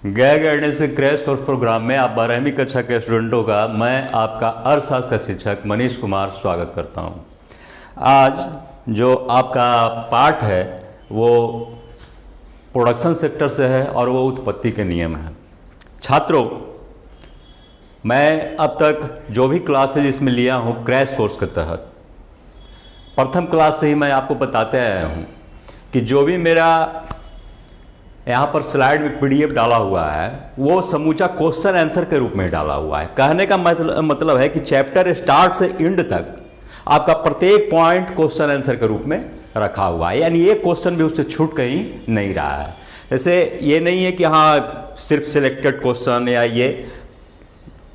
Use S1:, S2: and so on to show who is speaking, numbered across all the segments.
S1: Gag एडनेसी crash course programme में आप 12वीं कक्षा के स्टूडेंटों का मैं आपका अर्थशास्त्र का शिक्षक मनीष कुमार स्वागत करता हूं। आज जो आपका पाठ है वो प्रोडक्शन सेक्टर से है और वो उत्पत्ति के नियम है। छात्रों, मैं अब तक जो भी क्लासेज इसमें लिया हूं क्रैश कोर्स के तहत, प्रथम क्लास से ही मैं आपको बताते आया हूं कि जो भी मेरा यहाँ पर स्लाइड में पीडीएफ डाला हुआ है वो समूचा क्वेश्चन आंसर के रूप में डाला हुआ है। कहने का मतलब है कि चैप्टर स्टार्ट से एंड तक आपका प्रत्येक पॉइंट क्वेश्चन आंसर के रूप में रखा हुआ है, यानी ये क्वेश्चन भी उससे छूट कहीं नहीं रहा है। जैसे ये नहीं है कि हाँ सिर्फ सिलेक्टेड क्वेश्चन या ये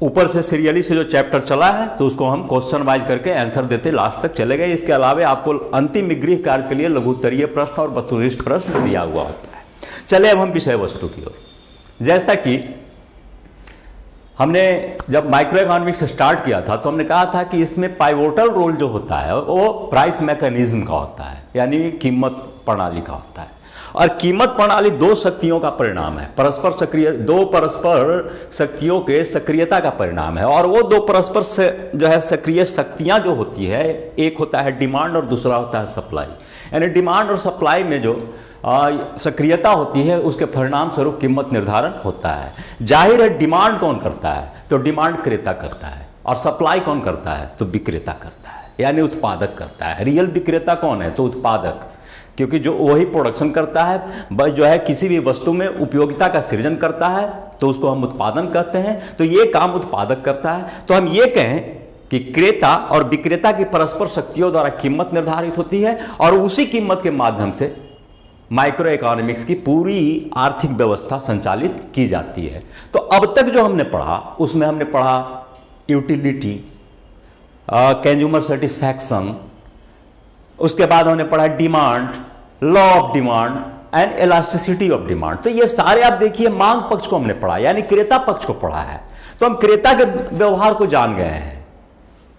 S1: ऊपर से सीरियली से जो चैप्टर चला है तो उसको हम क्वेश्चन वाइज करके आंसर देते लास्ट तक चले गए। इसके अलावा आपको अंतिम गृह कार्य के लिए लघुत्तरीय प्रश्न और वस्तुनिष्ठ प्रश्न दिया हुआ होता है। चले अब हम विषय वस्तु की ओर। जैसा कि हमने जब माइक्रो इकोनॉमिक्स स्टार्ट किया था तो हमने कहा था कि इसमें पाइवोटल रोल जो होता है वो प्राइस मैकेनिज्म का होता है, यानी कीमत प्रणाली का होता है। और कीमत प्रणाली दो शक्तियों का परिणाम है, दो परस्पर शक्तियों के सक्रियता का परिणाम है। और वो दो परस्पर से जो है सक्रिय शक्तियां जो होती है, एक होता है डिमांड और दूसरा होता है सप्लाई। यानी डिमांड और सप्लाई में जो सक्रियता होती है उसके परिणाम स्वरूप कीमत निर्धारण होता है। जाहिर है डिमांड कौन करता है तो डिमांड क्रेता करता है, और सप्लाई कौन करता है तो विक्रेता करता है, यानी उत्पादक करता है। रियल विक्रेता कौन है तो उत्पादक, क्योंकि जो वही प्रोडक्शन करता है, जो है किसी भी वस्तु में उपयोगिता का सृजन करता है तो उसको हम उत्पादन कहते हैं। तो ये काम उत्पादक करता है। तो हम ये कहें कि क्रेता और विक्रेता की परस्पर शक्तियों द्वारा कीमत निर्धारित होती है और उसी कीमत के माध्यम से माइक्रो इकोनॉमिक्स की पूरी आर्थिक व्यवस्था संचालित की जाती है। तो अब तक जो हमने पढ़ा उसमें हमने पढ़ा यूटिलिटी, कंज्यूमर सेटिस्फैक्शन, उसके बाद हमने पढ़ा demand, law of demand and elasticity of demand. तो ये सारे आप देखिए मांग पक्ष को हमने पढ़ा, यानी क्रेता पक्ष को पढ़ा है। तो हम क्रेता के व्यवहार को जान गए हैं।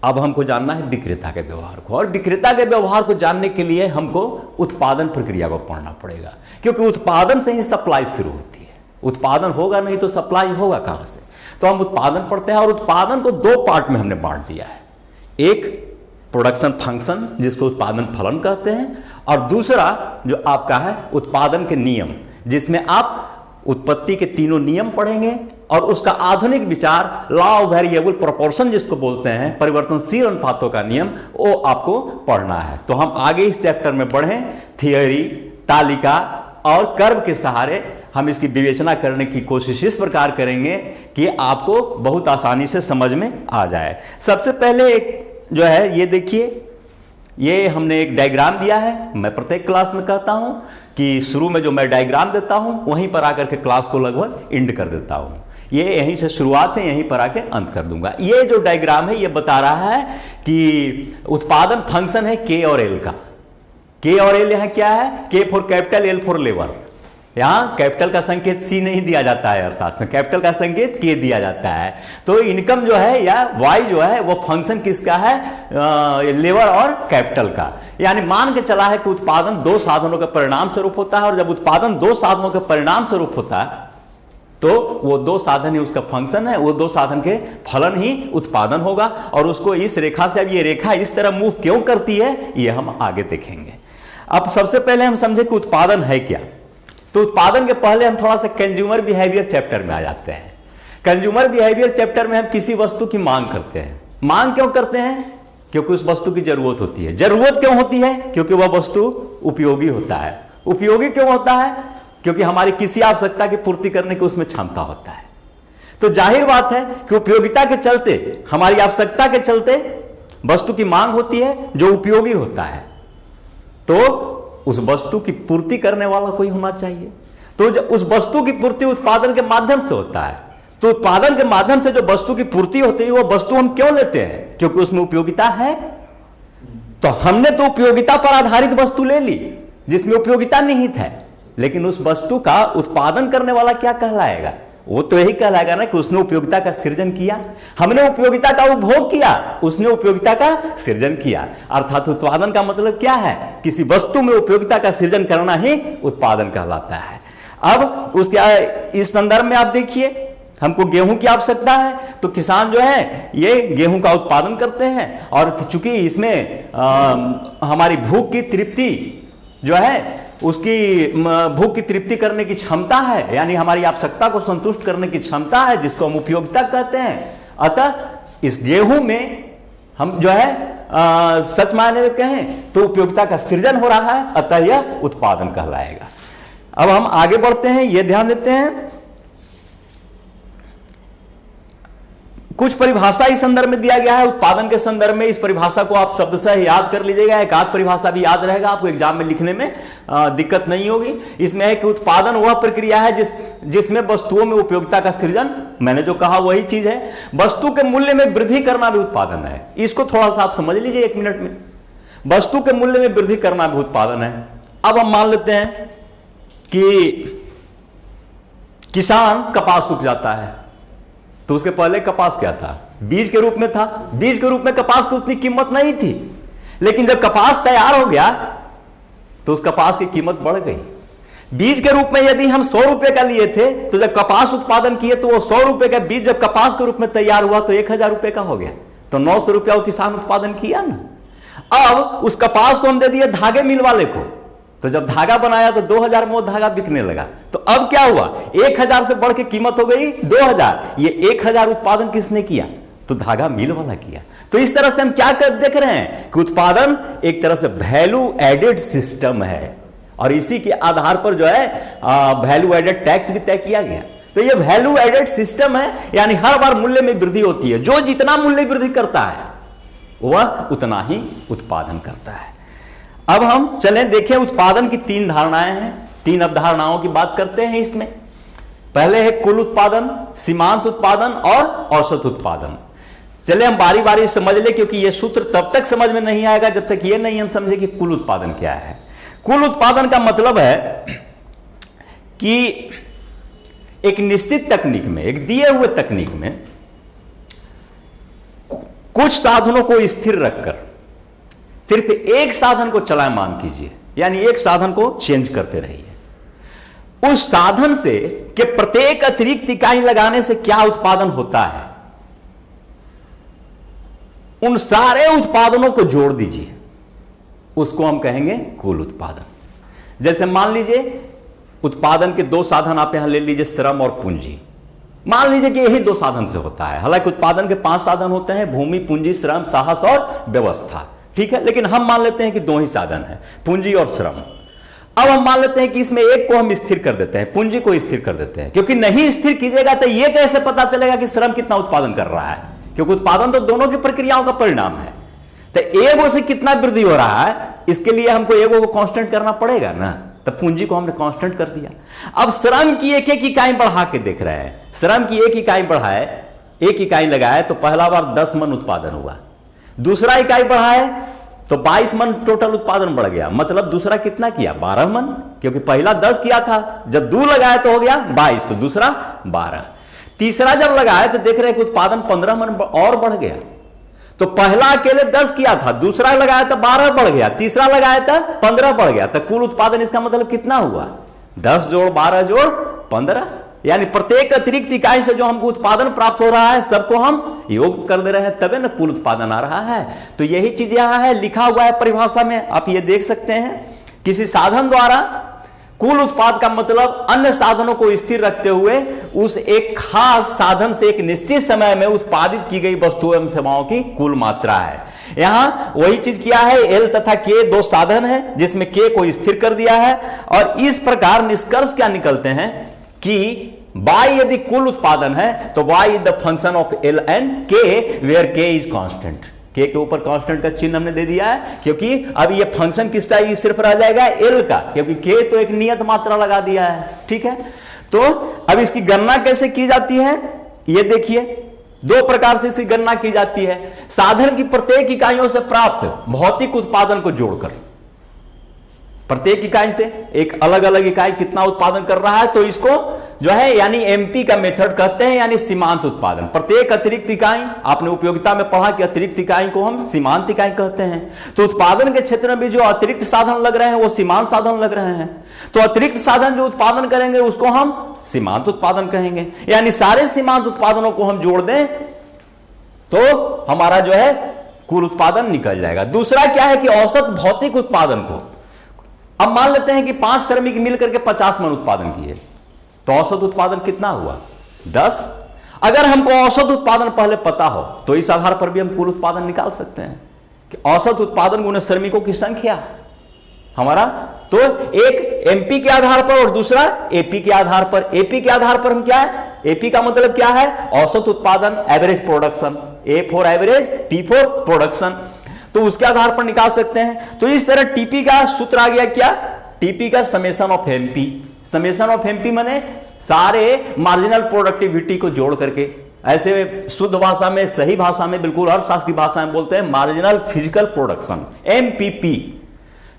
S1: अब हमको जानना है विक्रेता के व्यवहार को, और विक्रेता के व्यवहार को जानने के लिए हमको उत्पादन प्रक्रिया को पढ़ना पड़ेगा, क्योंकि उत्पादन से ही सप्लाई शुरू होती है। उत्पादन होगा नहीं तो सप्लाई होगा कहां से। तो हम उत्पादन पढ़ते हैं और उत्पादन को दो पार्ट में हमने बांट दिया है। एक प्रोडक्शन फंक्शन जिसको उत्पादन फलन कहते हैं, और दूसरा जो आपका है उत्पादन के नियम, जिसमें आप उत्पत्ति के तीनों नियम पढ़ेंगे और उसका आधुनिक विचार लॉ ऑफ वेरिएबल प्रोपोर्शन जिसको बोलते हैं, परिवर्तनशील अनुपातों का नियम, वो आपको पढ़ना है। तो हम आगे इस चैप्टर में बढ़ें, थियोरी, तालिका और कर्व के सहारे हम इसकी विवेचना करने की कोशिश इस प्रकार करेंगे कि आपको बहुत आसानी से समझ में आ जाए। सबसे पहले एक जो है ये देखिए, ये हमने एक डायग्राम दिया है। मैं प्रत्येक क्लास में कहता हूं कि शुरू में जो मैं डायग्राम देता हूं वहीं पर आकर के क्लास को लगभग एंड कर देता हूं। ये यहीं से शुरुआत है, यहीं पर आके अंत कर दूंगा। ये जो डायग्राम है ये बता रहा है कि उत्पादन फंक्शन है के और एल का। के और एल यहाँ क्या है, के for capital, L for labour. यहाँ कैपिटल का संकेत सी नहीं दिया जाता है अर्थशास्त्र में, कैपिटल का संकेत के दिया जाता है। तो इनकम जो है या वाई जो है वो फंक्शन किसका है, लेबर और कैपिटल का। यानी मान के चला है कि उत्पादन दो साधनों के परिणाम स्वरूप होता है, और जब उत्पादन दो साधनों के परिणाम स्वरूप होता है तो वो दो साधन ही उसका फंक्शन है, वो दो साधन के फलन ही उत्पादन होगा। और उसको इस रेखा से, अब ये रेखा इस तरह मूव क्यों करती है ये हम आगे देखेंगे। अब सबसे पहले हम समझे कि उत्पादन है क्या। तो उत्पादन के पहले हम थोड़ा सा कंज्यूमर बिहेवियर चैप्टर में आ जाते हैं। कंज्यूमर बिहेवियर चैप्टर में हम किसी वस्तु की मांग करते हैं। मांग क्यों करते हैं, क्योंकि उस वस्तु की जरूरत होती है। जरूरत क्यों होती है, क्योंकि वह वस्तु उपयोगी होता है। उपयोगी क्यों होता है, क्योंकि हमारी किसी आवश्यकता की पूर्ति करने की उसमें क्षमता होता है। तो जाहिर बात है कि उपयोगिता के चलते, हमारी आवश्यकता के चलते वस्तु की मांग होती है जो उपयोगी होता है। तो उस वस्तु की पूर्ति करने वाला कोई होना चाहिए। तो जब उस वस्तु की पूर्ति उत्पादन के माध्यम से होता है, तो उत्पादन के माध्यम से जो वस्तु की पूर्ति होती है वो वस्तु हम क्यों लेते हैं, क्योंकि उसमें उपयोगिता है। तो हमने तो उपयोगिता पर आधारित वस्तु ले ली जिसमें उपयोगिता निहित है, लेकिन उस वस्तु का उत्पादन करने वाला क्या कहलाएगा, वो तो यही कहलाएगा ना कि उसने उपयोगिता का सृजन किया। हमने उपयोगिता का उपभोग किया, उसने उपयोगिता का सृजन किया। अर्थात उत्पादन का मतलब क्या है, किसी वस्तु में उपयोगिता का सृजन करना ही उत्पादन कहलाता है। अब उसके इस संदर्भ में आप देखिए, हमको गेहूं की आवश्यकता है तो किसान जो है ये गेहूं का उत्पादन करते हैं, और चूंकि इसमें हमारी भूख की तृप्ति जो है, उसकी भूख की तृप्ति करने की क्षमता है, यानी हमारी आवश्यकता को संतुष्ट करने की क्षमता है, जिसको हम उपयोगिता कहते हैं। अतः इस गेहूं में हम जो है सच मायने में कहें तो उपयोगिता का सृजन हो रहा है, अतः यह उत्पादन कहलाएगा। अब हम आगे बढ़ते हैं, यह ध्यान देते हैं कुछ परिभाषा इस संदर्भ में दिया गया है उत्पादन के संदर्भ में। इस परिभाषा को आप शब्द से याद कर लीजिएगा, एक आध परिभाषा भी याद रहेगा, आपको एग्जाम में लिखने में दिक्कत नहीं होगी। इसमें है कि उत्पादन वह प्रक्रिया है जिसमें वस्तुओं में उपयोगिता का सृजन, मैंने जो कहा वही चीज है। वस्तु के मूल्य में वृद्धि करना भी उत्पादन है। इसको थोड़ा सा आप समझ लीजिए 1 मिनट में। वस्तु के मूल्य में वृद्धि करना भी उत्पादन है। अब हम मान लेते हैं कि किसान कपास उग जाता है, तो उसके पहले कपास क्या था? बीज के रूप में था। बीज के रूप में कपास की उतनी कीमत नहीं थी, लेकिन जब कपास तैयार हो गया तो उस कपास की कीमत बढ़ गई। बीज के रूप में यदि हम 100 रुपए का लिए थे, तो जब कपास उत्पादन किए तो वो 100 रुपए का बीज जब कपास के रूप में तैयार हुआ तो 1000 रुपए का हो गया, तो 900 रुपया वो किसान उत्पादन किया ना। अब उस कपास को हम दे दिए धागे मिल वाले को, तो जब धागा बनाया तो 2000 में वो धागा बिकने लगा। तो अब क्या हुआ? 1000 से बढ़ के कीमत हो गई 2000। ये 1000 उत्पादन किसने किया? तो धागा मिल वाला किया। तो इस तरह से हम क्या देख रहे हैं कि उत्पादन एक तरह से वैल्यू एडेड सिस्टम है, और इसी के आधार पर जो है वैल्यू एडेड टैक्स भी तय किया गया। तो ये वैल्यू एडेड सिस्टम है, यानी हर बार मूल्य में वृद्धि होती है। जो जितना मूल्य वृद्धि करता है वह उतना ही उत्पादन करता है। अब हम चलें देखें, उत्पादन की 3 धारणाएं हैं, 3 अवधारणाओं की बात करते हैं इसमें। पहले है कुल उत्पादन, सीमांत उत्पादन और औसत उत्पादन। चले हम बारी बारी समझ ले, क्योंकि यह सूत्र तब तक समझ में नहीं आएगा जब तक यह नहीं हम समझे कि कुल उत्पादन क्या है। कुल उत्पादन का मतलब है कि एक निश्चित तकनीक में, एक दिए हुए तकनीक में कुछ साधनों को स्थिर रखकर सिर्फ एक साधन को चलायमान कीजिए, यानी एक साधन को चेंज करते रहिए। उस साधन से के प्रत्येक अतिरिक्त इकाई लगाने से क्या उत्पादन होता है, उन सारे उत्पादनों को जोड़ दीजिए, उसको हम कहेंगे कुल उत्पादन। जैसे मान लीजिए उत्पादन के 2 साधन आप यहां ले लीजिए, श्रम और पूंजी। मान लीजिए कि यही 2 साधन से होता है। हालांकि उत्पादन के 5 साधन होते हैं, भूमि, पूंजी, श्रम, साहस और व्यवस्था, ठीक है, लेकिन हम मान लेते हैं कि 2 ही साधन है, पूंजी और श्रम। अब हम मान लेते हैं कि इसमें एक को हम स्थिर कर देते हैं, पूंजी को स्थिर कर देते हैं, क्योंकि नहीं स्थिर कीजिएगा तो यह कैसे पता चलेगा कि श्रम कितना उत्पादन कर रहा है, क्योंकि उत्पादन तो दोनों की प्रक्रियाओं का परिणाम है। तो एगो से कितना वृद्धि हो रहा है, इसके लिए हमको एगो को कांस्टेंट करना पड़ेगा ना, तो पूंजी को हमने कांस्टेंट कर दिया। अब श्रम की एक एक इकाई बढ़ा के देख रहे हैं, श्रम की एक इकाई बढ़ाए, एक इकाई लगाए तो पहला बार 10 मन उत्पादन हुआ, दूसरा इकाई बढ़ाए तो 22 मन टोटल उत्पादन बढ़ गया, मतलब दूसरा कितना किया? 12 मन, क्योंकि पहला 10 किया था, जब 2 लगाए तो हो गया 22, तो दूसरा 12। तीसरा जब लगाए तो देख रहे हैं कि उत्पादन 15 मन और बढ़ गया। तो पहला अकेले 10 किया था, दूसरा लगाया तो 12 बढ़ गया, तीसरा लगाया था 15 बढ़ गया, तो कुल उत्पादन इसका मतलब कितना हुआ? 10 जोड़ 12 जोड़ 15, यानी प्रत्येक अतिरिक्त इकाई से जो हमको उत्पादन प्राप्त हो रहा है सबको हम योग कर दे रहे हैं, तबे ना कुल उत्पादन आ रहा है। तो यही चीज यहां है, लिखा हुआ है परिभाषा में, आप ये देख सकते हैं। किसी साधन द्वारा कुल उत्पाद का मतलब अन्य साधनों को स्थिर रखते हुए उस एक खास साधन से एक निश्चित समय में उत्पादित की गई वस्तुओं एवं सेवाओं की कुल मात्रा है। यहां वही चीज किया है, एल तथा के 2 साधन है जिसमें के को स्थिर कर दिया है, और इस प्रकार निष्कर्ष क्या निकलते हैं कि y यदि कुल उत्पादन है तो y is the function of L and K where K is constant. K के ऊपर कांस्टेंट का चिन्ह हमने दे दिया है, क्योंकि अब ये फंक्शन किसका ही सिर्फ रह जाएगा? L का, क्योंकि K तो एक नियत मात्रा लगा दिया है, ठीक है। तो अब इसकी गणना कैसे की जाती है ये देखिए, 2 प्रकार से इसकी गणना की जाती है। साधन की प्रत्येक इकाइयों से प्राप्त भौतिक उत्पादन को जोड़कर, प्रत्येक इकाई से एक अलग अलग इकाई कितना उत्पादन कर रहा है, तो इसको जो है यानी एमपी का मेथड कहते हैं, यानी सीमांत उत्पादन। प्रत्येक अतिरिक्त इकाई, आपने उपयोगिता में पढ़ा कि अतिरिक्त इकाई को हम सीमांत इकाई कहते हैं। तो उत्पादन के क्षेत्र में भी जो अतिरिक्त साधन लग रहे हैं वो सीमांत साधन लग रहे हैं। तो अतिरिक्त साधन जो उत्पादन करेंगे उसको हम सीमांत उत्पादन कहेंगे। यानी सारे सीमांत उत्पादनों को हम जोड़ दें तो हमारा जो है कुल उत्पादन निकल जाएगा। दूसरा क्या है कि औसत भौतिक उत्पादन को, अब मान लेते हैं कि 5 श्रमिक मिलकर के 50 मन उत्पादन किए, तो औसत उत्पादन कितना हुआ? 10। अगर हमको औसत उत्पादन पहले पता हो तो इस आधार पर भी हम कुल उत्पादन निकाल सकते हैं कि औसत उत्पादन गुने श्रमिकों की संख्या हमारा, तो एक एमपी के आधार पर और दूसरा एपी के आधार पर। एपी के आधार पर हम क्या है, एपी का मतलब क्या है? औसत उत्पादन, average production. A for average, P for production, तो उसके आधार पर निकाल सकते हैं। तो इस तरह टीपी का सूत्र आ गया क्या? टीपी का summation of MP. Summation of MP माने सारे मार्जिनल प्रोडक्टिविटी को जोड़ करके, ऐसे शुद्ध भाषा में, सही भाषा में, बिल्कुल अर्थशास्त्र की भाषा में बोलते हैं मार्जिनल फिजिकल प्रोडक्शन, एमपीपी।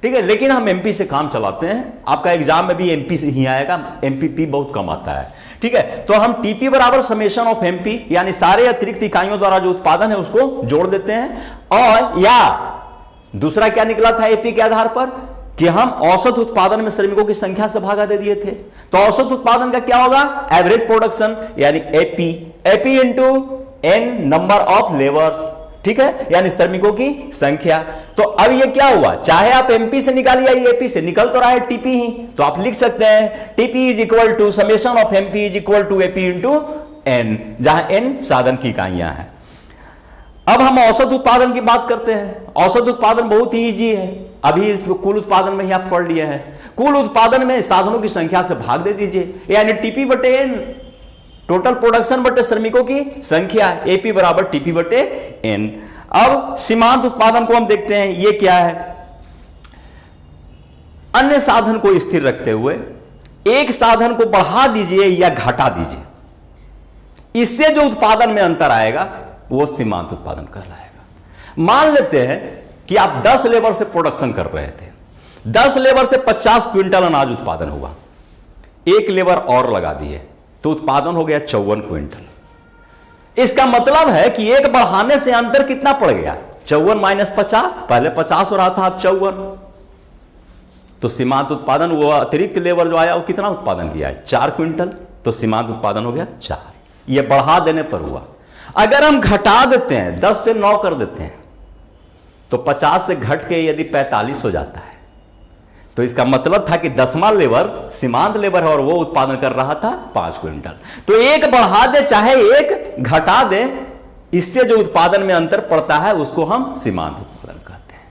S1: ठीक है, लेकिन हम एमपी से काम चलाते हैं, आपका एग्जाम में भी एमपी से ही आएगा, एमपीपी बहुत कम आता है। ठीक है, तो हम टीपी बराबर समेशन ऑफ एमपी, यानी सारे अतिरिक्त इकाइयों द्वारा जो उत्पादन है उसको जोड़ देते हैं। और या दूसरा क्या निकला था एपी के आधार पर कि हम औसत उत्पादन में श्रमिकों की संख्या से भागा दे दिए थे, तो औसत उत्पादन का क्या होगा? एवरेज प्रोडक्शन, यानी AP, AP into N number of labours. ठीक है, यानी श्रमिकों की संख्या। तो अब ये क्या हुआ, चाहे आप एमपी से निकालिए या एपी से, निकल तो रहा है टीपी ही, तो आप लिख सकते हैं TP is equal to summation of MP is equal to AP into N, जहां एन साधन की इकाइयां हैं। अब हम औसत उत्पादन की बात करते हैं। औसत उत्पादन बहुत ही इजी है, अभी इसको कुल उत्पादन में ही आप पढ़ लिए हैं। कुल उत्पादन में साधनों की संख्या से भाग दे दीजिए, यानी टीपी बटे एन, टोटल प्रोडक्शन बटे श्रमिकों की संख्या, एपी बराबर टीपी बटे एन। अब सीमांत उत्पादन को हम देखते हैं, ये क्या है? अन्य साधन को स्थिर रखते हुए एक साधन को बढ़ा दीजिए या घटा दीजिए, इससे जो उत्पादन में अंतर आएगा वो सीमांत उत्पादन कहलाएगा। मान लेते हैं कि आप 10 लेबर से प्रोडक्शन कर रहे थे, 10 लेबर से 50 क्विंटल अनाज उत्पादन हुआ, एक लेबर और लगा दिए तो उत्पादन हो गया 54 क्विंटल। इसका मतलब है कि एक बढ़ाने से अंतर कितना पड़ गया? 54 माइनस 50, पहले 50 हो रहा था, अब 54। तो सीमांत उत्पादन, वो अतिरिक्त लेबर जो आया वो कितना उत्पादन किया है? 4 क्विंटल, तो सीमांत उत्पादन हो गया 4। ये बढ़ा देने पर हुआ। अगर हम घटा देते हैं, 10 से 9 कर देते हैं, तो 50 से घट के यदि 45 हो जाता है, तो इसका मतलब था कि 10वां लेबर सीमांत लेबर है और वो उत्पादन कर रहा था 5 क्विंटल। तो एक बढ़ा दे चाहे एक घटा दे, इससे जो उत्पादन में अंतर पड़ता है उसको हम सीमांत उत्पादन कहते हैं।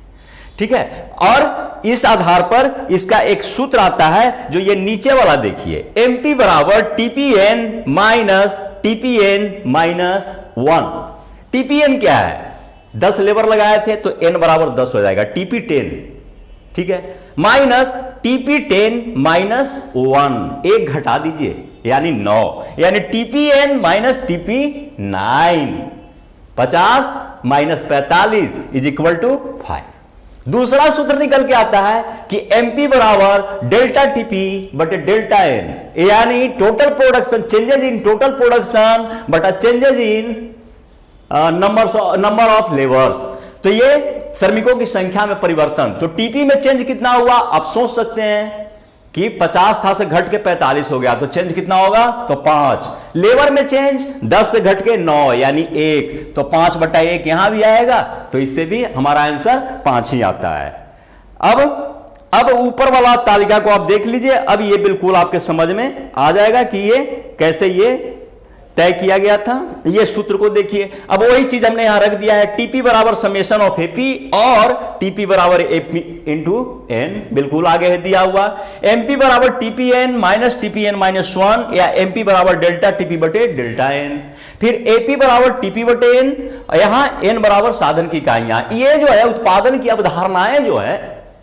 S1: ठीक है, और इस आधार पर इसका एक सूत्र आता है जो ये नीचे वाला देखिए, एमपी बराबर TPN minus TPN minus 1। TPN क्या है? 10 लेबर लगाए थे तो एन बराबर 10 हो जाएगा, टीपी 10। ठीक है, माइनस टीपी 10 माइनस 1, एक घटा दीजिए यानी 9, यानी TPN minus TP 9, 50 minus 45 is equal to 5। दूसरा सूत्र निकल के आता है कि एमपी बराबर डेल्टा टीपी बटे डेल्टा एन, यानी total production, changes in total production बटा changes in number of labours. तो ये श्रमिकों की संख्या में परिवर्तन, तो टीपी में चेंज कितना हुआ? आप सोच सकते हैं कि 50 था से घट के 45 हो गया, तो चेंज कितना होगा? तो 5। लेबर में चेंज 10 से घट के 9 यानी 1, तो 5 बटा 1 यहां भी आएगा, तो इससे भी हमारा आंसर 5 ही आता है। अब ऊपर वाला तालिका को आप देख लीजिए, अब ये बिल्कुल आपके समझ में आ जाएगा कि ये कैसे ये तय किया गया था। ये सूत्र को देखिए, अब वही चीज हमने यहां रख दिया है, टीपी बराबर समेशन ऑफ एपी और टीपी बराबर एपी इंटू एन, बिल्कुल आगे है दिया हुआ। एमपी बराबर TP N minus TP N minus 1, या एमपी बराबर डेल्टा टीपी बटे डेल्टा एन, फिर एपी बराबर टीपी बटे एन, यहां एन बराबर साधन की इकाइयां। ये जो है उत्पादन की अवधारणाएं जो है,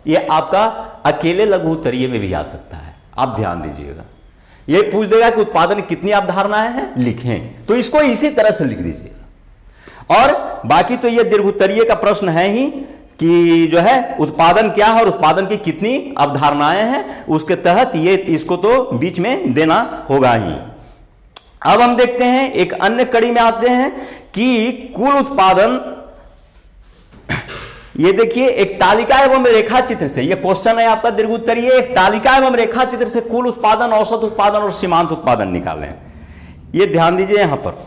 S1: ये आपका अकेले लघु उत्तरीय में भी आ सकता है, आप ध्यान दीजिएगा। ये पूछ देगा कि उत्पादन की कितनी अवधारणाएं हैं, लिखें, तो इसको इसी तरह से लिख दीजिए। और बाकी तो ये दीर्घोत्तरीय का प्रश्न है ही कि जो है उत्पादन क्या है और उत्पादन की कितनी अवधारणाएं हैं, उसके तहत ये इसको तो बीच में देना होगा ही। अब हम देखते हैं एक अन्य कड़ी में आते हैं कि कुल उत्पादन ये देखिए एक तालिका एवं रेखा चित्र से, ये क्वेश्चन है आपका दीर्घ उत्तरीय, एक तालिका एवं रेखा चित्र से कुल उत्पादन, औसत उत्पादन और सीमांत उत्पादन निकालें। ये ध्यान दीजिए यहां पर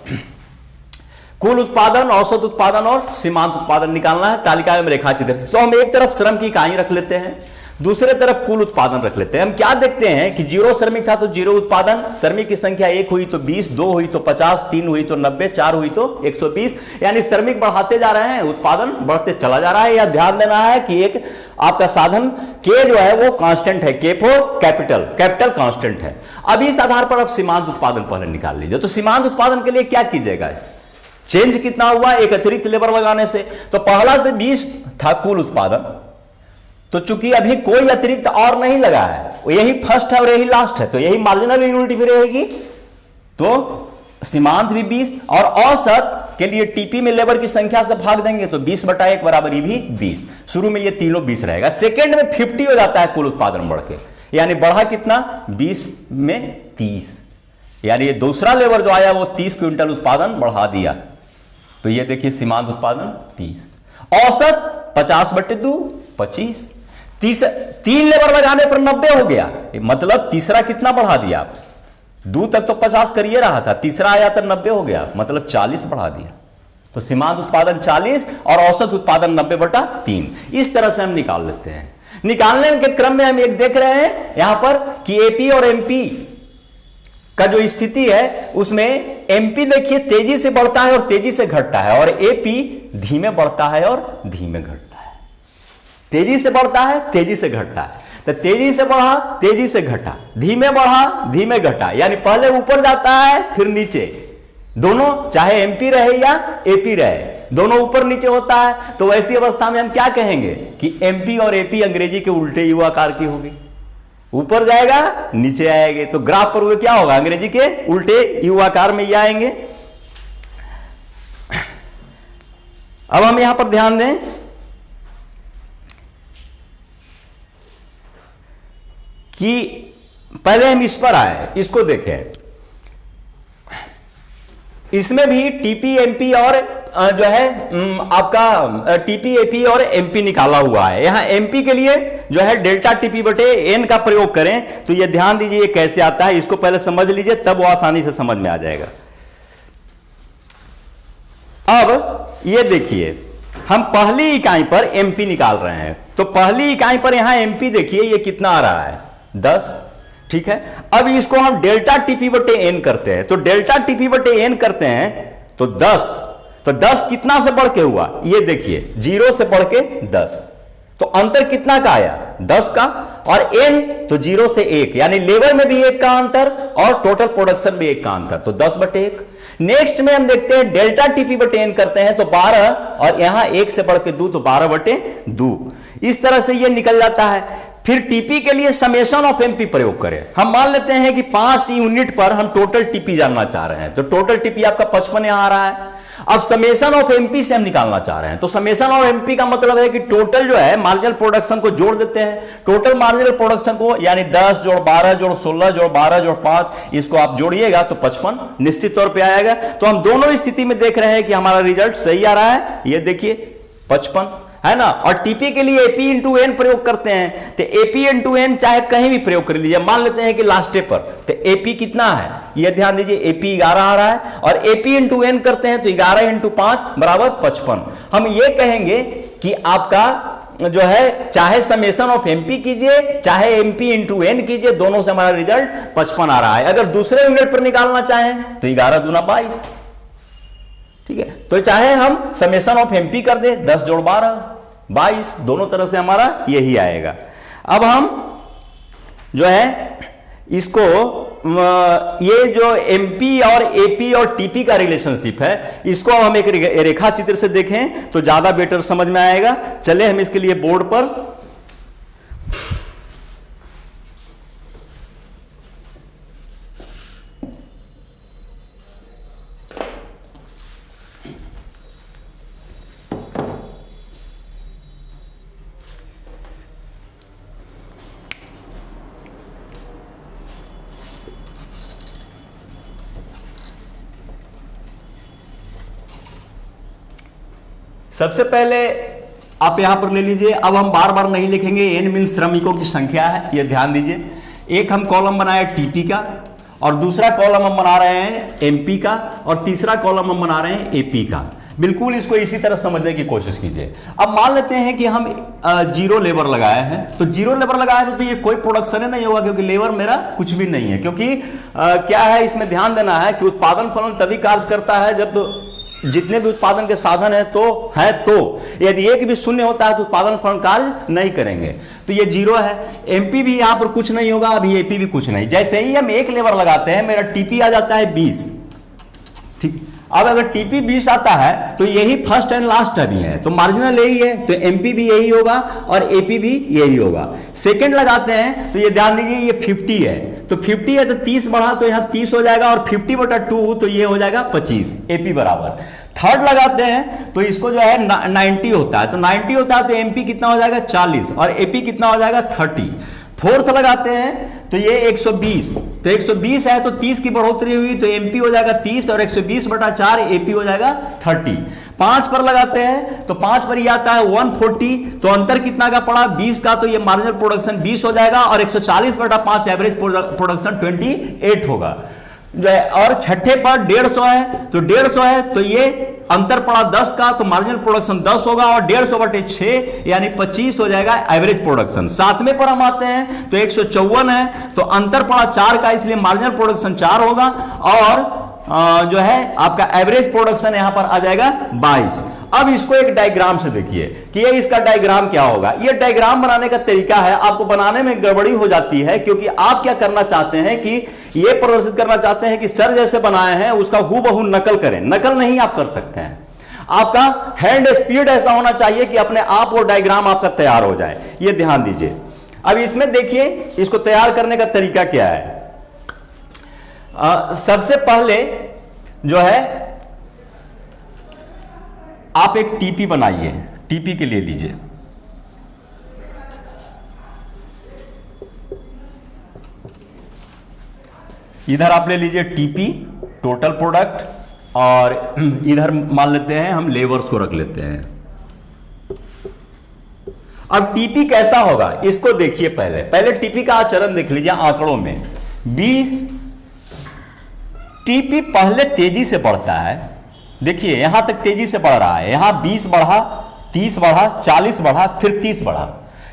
S1: कुल उत्पादन, औसत उत्पादन और सीमांत उत्पादन निकालना है तालिका एवं रेखा चित्र से। तो हम एक तरफ श्रम की इकाई रख लेते हैं, दूसरे तरफ कुल उत्पादन रख लेते हैं। हम क्या देखते हैं कि 0 श्रमिक था तो 0 उत्पादन, श्रमिक की संख्या 1 हुई तो 20, 2 हुई तो 50, 3 हुई तो 90, 4 हुई तो 120, यानी श्रमिक बढ़ाते जा रहे हैं, उत्पादन बढ़ते चला जा रहा है। यह ध्यान देना है कि एक आपका साधन के जो है वो कांस्टेंट है, के फॉर कैपिटल कांस्टेंट है। अब इस आधार पर आप सीमांत उत्पादन पहले निकाल लीजिए। तो सीमांत उत्पादन के लिए क्या कीजिएगा, चेंज कितना हुआ एक अतिरिक्त लेबर लगाने से। तो पहला से 20 था कुल उत्पादन, तो चूंकि अभी कोई अतिरिक्त और नहीं लगा है, यही फर्स्ट है और यही लास्ट है, तो यही मार्जिनल यूनिट भी रहेगी। तो सीमांत भी 20 और औसत के लिए टीपी में लेबर की संख्या से भाग देंगे तो 20/1 बराबर ये भी 20। शुरू में ये तीनों 20 रहेगा, सेकेंड में 50 हो जाता है कुल उत्पादन बढ़ के, यानी बढ़ा कितना 20 में 30, यानी ये दूसरा लेबर जो आया वो 30 क्विंटल उत्पादन बढ़ा दिया। तो ये देखिए सीमांत उत्पादन 30, औसत 50/2 25, 3 लेबर लगाने पर 90 हो गया, मतलब तीसरा कितना बढ़ा दिया, 2 तक तो 50 करिए रहा था, तीसरा आया तो 90 हो गया, मतलब 40 बढ़ा दिया। तो सीमांत उत्पादन 40 और औसत उत्पादन 90/3। इस तरह से हम निकाल लेते हैं। निकालने के क्रम में हम एक देख रहे हैं यहां पर कि एपी और एमपी का जो स्थिति है उसमें एमपी देखिए तेजी से बढ़ता है और तेजी से घटता है, और एपी धीमे बढ़ता है और धीमे घटता है। तेजी से बढ़ता है, तेजी से घटता है, तो तेजी से बढ़ा, तेजी से घटा, धीमे बढ़ा, धीमे घटा, यानी पहले ऊपर जाता है फिर नीचे, दोनों चाहे एमपी रहे या एपी रहे, दोनों ऊपर नीचे होता है। तो ऐसी अवस्था में हम क्या कहेंगे कि एमपी और एपी अंग्रेजी के उल्टे यू आकार की होगी, ऊपर जाएगा नीचे आएंगे, तो ग्राफ पर वो क्या होगा, अंग्रेजी के उल्टे यू आकार में ये आएंगे। अब हम यहां पर ध्यान दें कि पहले हम इस पर आए, इसको देखें, इसमें भी टीपी एमपी और जो है आपका टीपी एपी और एमपी निकाला हुआ है। यहां एमपी के लिए जो है डेल्टा टीपी बटे एन का प्रयोग करें तो ये ध्यान दीजिए कैसे आता है, इसको पहले समझ लीजिए तब वो आसानी से समझ में आ जाएगा। अब ये देखिए हम पहली इकाई पर एमपी निकाल रहे हैं, तो पहली इकाई पर यहां एमपी देखिए ये कितना आ रहा है 10, ठीक है। अब इसको हम डेल्टा टीपी बटे एन करते हैं, तो डेल्टा टीपी बटे एन करते हैं तो 10, तो 10 कितना से बढ़ के हुआ, ये देखिए 0 से बढ़ के 10, तो अंतर कितना का आया 10 का, और एन तो 0 से 1, यानी लेबर में भी 1 का अंतर और टोटल प्रोडक्शन में 1 का अंतर, तो 10/1। नेक्स्ट में हम देखते हैं डेल्टा टीपी बटे एन करते हैं तो 12, और यहां 1 से बढ़ के 2 तो 12/2, इस तरह से यह निकल जाता है। फिर टीपी के लिए समेशन ऑफ एमपी प्रयोग करें। हम मान लेते हैं कि 5 यूनिट पर हम टोटल टीपी जानना चाह रहे हैं, तो टोटल टीपी आपका 55 यहां आ रहा है। अब समेशन ऑफ एमपी से हम निकालना चाह रहे हैं, तो समेशन ऑफ एमपी का मतलब है कि टोटल जो है मार्जिनल प्रोडक्शन को जोड़ देते हैं, टोटल मार्जिनल प्रोडक्शन को, यानी 10 जोड़ 12 जोड़ 16 जोड़ 12 जोड़ 5, इसको आप जोड़िएगा तो 55 निश्चित तौर पे आएगा। तो हम दोनों स्थिति में देख रहे हैं कि हमारा रिजल्ट सही आ रहा है, ये देखिए 55 है ना। और टीपी के लिए एपी इंटू एन प्रयोग करते हैं, तो एपी इंटू एन चाहे कहीं भी प्रयोग कर लीजिए, मान लेते हैं कि लास्टे पर, तो एपी कितना है ये ध्यान दीजिए, एपी 11 आ रहा है, और एपी इंटू एन करते हैं तो 11 इंटू 5 बराबर 55। हम ये कहेंगे कि आपका जो है चाहे समेशन ऑफ एमपी कीजिए चाहे एमपी इंटू एन कीजिए, दोनों से हमारा रिजल्ट 55 आ रहा है। अगर दूसरे यूनिट पर निकालना चाहें तो 11 दूना 22, ठीक है। तो चाहे हम समेशन ऑफ एमपी कर दे 10 जोड़ 12 22, दोनों तरह से हमारा यही आएगा। अब हम जो है इसको ये जो एमपी और एपी और टीपी का रिलेशनशिप है, इसको हम एक रेखा चित्र से देखें तो ज्यादा बेटर समझ में आएगा। चले हम इसके लिए बोर्ड पर, सबसे पहले आप यहां पर ले लीजिए। अब हम बार बार नहीं लिखेंगे, एन मीन श्रमिकों की संख्या है, ये ध्यान दीजिए। एक हम कॉलम बनाए टीपी का, और दूसरा कॉलम हम बना रहे हैं एमपी का, और तीसरा कॉलम हम बना रहे हैं एपी का। बिल्कुल इसको इसी तरह समझने की कोशिश कीजिए। अब मान लेते हैं कि हम जीरो लेबर लगाए हैं, तो जीरो लेबर लगाए तो ये कोई प्रोडक्शन ही नहीं होगा, क्योंकि लेबर मेरा कुछ भी नहीं है। क्योंकि क्या है, इसमें ध्यान देना है कि उत्पादन फलन तभी कार्य करता है जब जितने भी उत्पादन के साधन है तो यदि एक भी शून्य होता है तो उत्पादन फलन कार्य नहीं करेंगे। तो ये जीरो है। एमपी भी यहां पर कुछ नहीं होगा, अभी एपी भी कुछ नहीं। जैसे ही हम एक लेबर लगाते हैं, मेरा टीपी आ जाता है 20। ठीक, अब अगर टीपी 20 आता है तो यही फर्स्ट एंड लास्ट अभी है, तो मार्जिनल यही है, तो एमपी भी यही होगा और एपी भी यही होगा। सेकंड लगाते हैं तो ये ध्यान दीजिए, ये 50 है, तो 50 है तो 30 बढ़ा तो यहां 30 हो जाएगा, और 50/2 तो ये हो जाएगा 25, एपी बराबर। थर्ड लगाते हैं तो इसको जो है 90 होता है, तो 90 होता है तो एमपी कितना हो जाएगा 40, और एपी कितना हो जाएगा 30। फोर्थ लगाते हैं तो ये 120, तो 120 है तो 30 की बढ़ोतरी हुई तो एमपी हो जाएगा 30, और 120/4 एपी हो जाएगा 30। 5 पर लगाते हैं तो 5 पर ये आता है 140, तो अंतर कितना का पड़ा 20 का, तो ये मार्जिनल प्रोडक्शन 20 हो जाएगा, और 140/5 एवरेज प्रोडक्शन 28 होगा। और छठे पर 150 है, तो 150 है तो ये अंतर पड़ा 10 का, तो मार्जिनल प्रोडक्शन 10 होगा, और 150/6 यानी 25 हो जाएगा एवरेज प्रोडक्शन। सातवें पर हम आते हैं तो 154 है, तो अंतर पड़ा 4 का, इसलिए मार्जिनल प्रोडक्शन 4 होगा, और जो है आपका एवरेज प्रोडक्शन यहां पर आ जाएगा 22। अब इसको एक डायग्राम से देखिए कि ये इसका डायग्राम क्या होगा। ये डायग्राम बनाने का तरीका है, आपको बनाने में गड़बड़ी हो जाती है, क्योंकि आप क्या करना चाहते हैं कि ये प्रदर्शित करना चाहते हैं कि सर जैसे बनाए हैं उसका हूबहू नकल करें। नकल नहीं आप कर सकते हैं, आपका हैंड स्पीड ऐसा होना चाहिए कि अपने आप वो डायग्राम आपका तैयार हो जाए, ये ध्यान दीजिए। अब इसमें देखिए इसको तैयार करने का तरीका क्या है। सबसे पहले जो है आप एक टीपी बनाइए, टीपी के लिए लीजिए। इधर आप ले लीजिए टीपी टोटल प्रोडक्ट, और इधर मान लेते हैं हम लेबर्स को रख लेते हैं। अब टीपी कैसा होगा इसको देखिए। पहले टीपी का आचरण देख लीजिए आंकड़ों में। 20 टीपी पहले तेजी से बढ़ता है, देखिए यहां तक तेजी से बढ़ रहा है, यहां 20 बढ़ा, 30 बढ़ा, 40 बढ़ा, फिर 30 बढ़ा,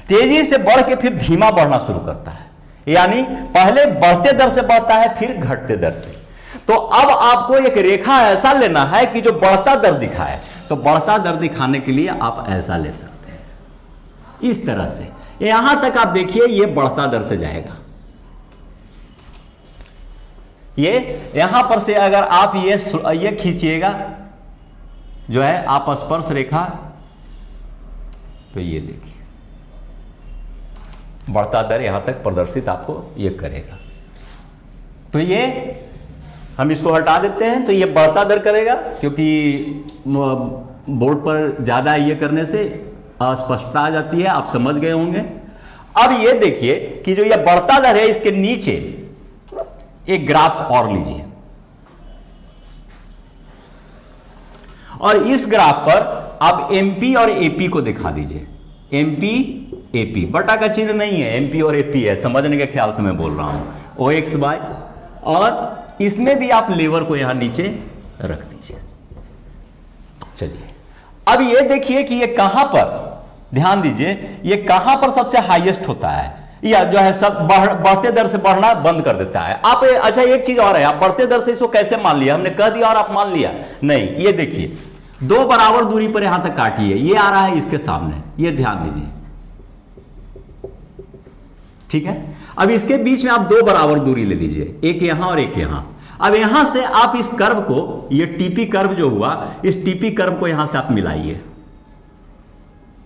S1: तेजी से बढ़ के फिर धीमा बढ़ना शुरू करता है, यानी पहले बढ़ते दर से बढ़ता है फिर घटते दर से। तो अब आपको एक रेखा ऐसा लेना है कि जो बढ़ता दर दिखाए, तो बढ़ता दर दिखाने के लिए आप ऐसा ले सकते हैं, इस तरह से। यहां तक आप देखिए ये बढ़ता दर से जाएगा, ये यहां पर से अगर आप ये खींचिएगा जो है आप स्पर्श रेखा, तो ये देखिए बढ़ता दर यहां तक प्रदर्शित आपको ये करेगा। तो ये हम इसको हटा देते हैं, तो ये बढ़ता दर करेगा, क्योंकि बोर्ड पर ज्यादा ये करने से अस्पष्टता आ जाती है, आप समझ गए होंगे। अब ये देखिए कि जो ये बढ़ता दर है इसके नीचे एक ग्राफ और लीजिए, और इस ग्राफ पर आप एमपी और एपी को दिखा दीजिए। एमपी एपी, बटा का चिन्ह नहीं है, एमपी और एपी है, समझने के ख्याल से मैं बोल रहा हूं। OXY, और इसमें भी आप लेबर को यहां नीचे रख दीजिए। चलिए अब ये देखिए कि ये कहां पर, ध्यान दीजिए, ये कहां पर सबसे हाईएस्ट होता है, या जो है सब बढ़ते दर से बढ़ना बंद कर देता है। आप अच्छा एक चीज और है, आप बढ़ते दर से इसको कैसे मान लिया, हमने कह दिया और आप मान लिया नहीं। ये देखिए 2 बराबर दूरी पर यहां तक काटिए, ये आ रहा है इसके सामने, ये ध्यान दीजिए, ठीक है। अब इसके बीच में आप 2 बराबर दूरी ले लीजिए, एक यहां और एक यहां। अब यहां से आप इस कर्व को, ये टीपी कर्व जो हुआ, इस टीपी कर्व को यहां से आप मिलाइए।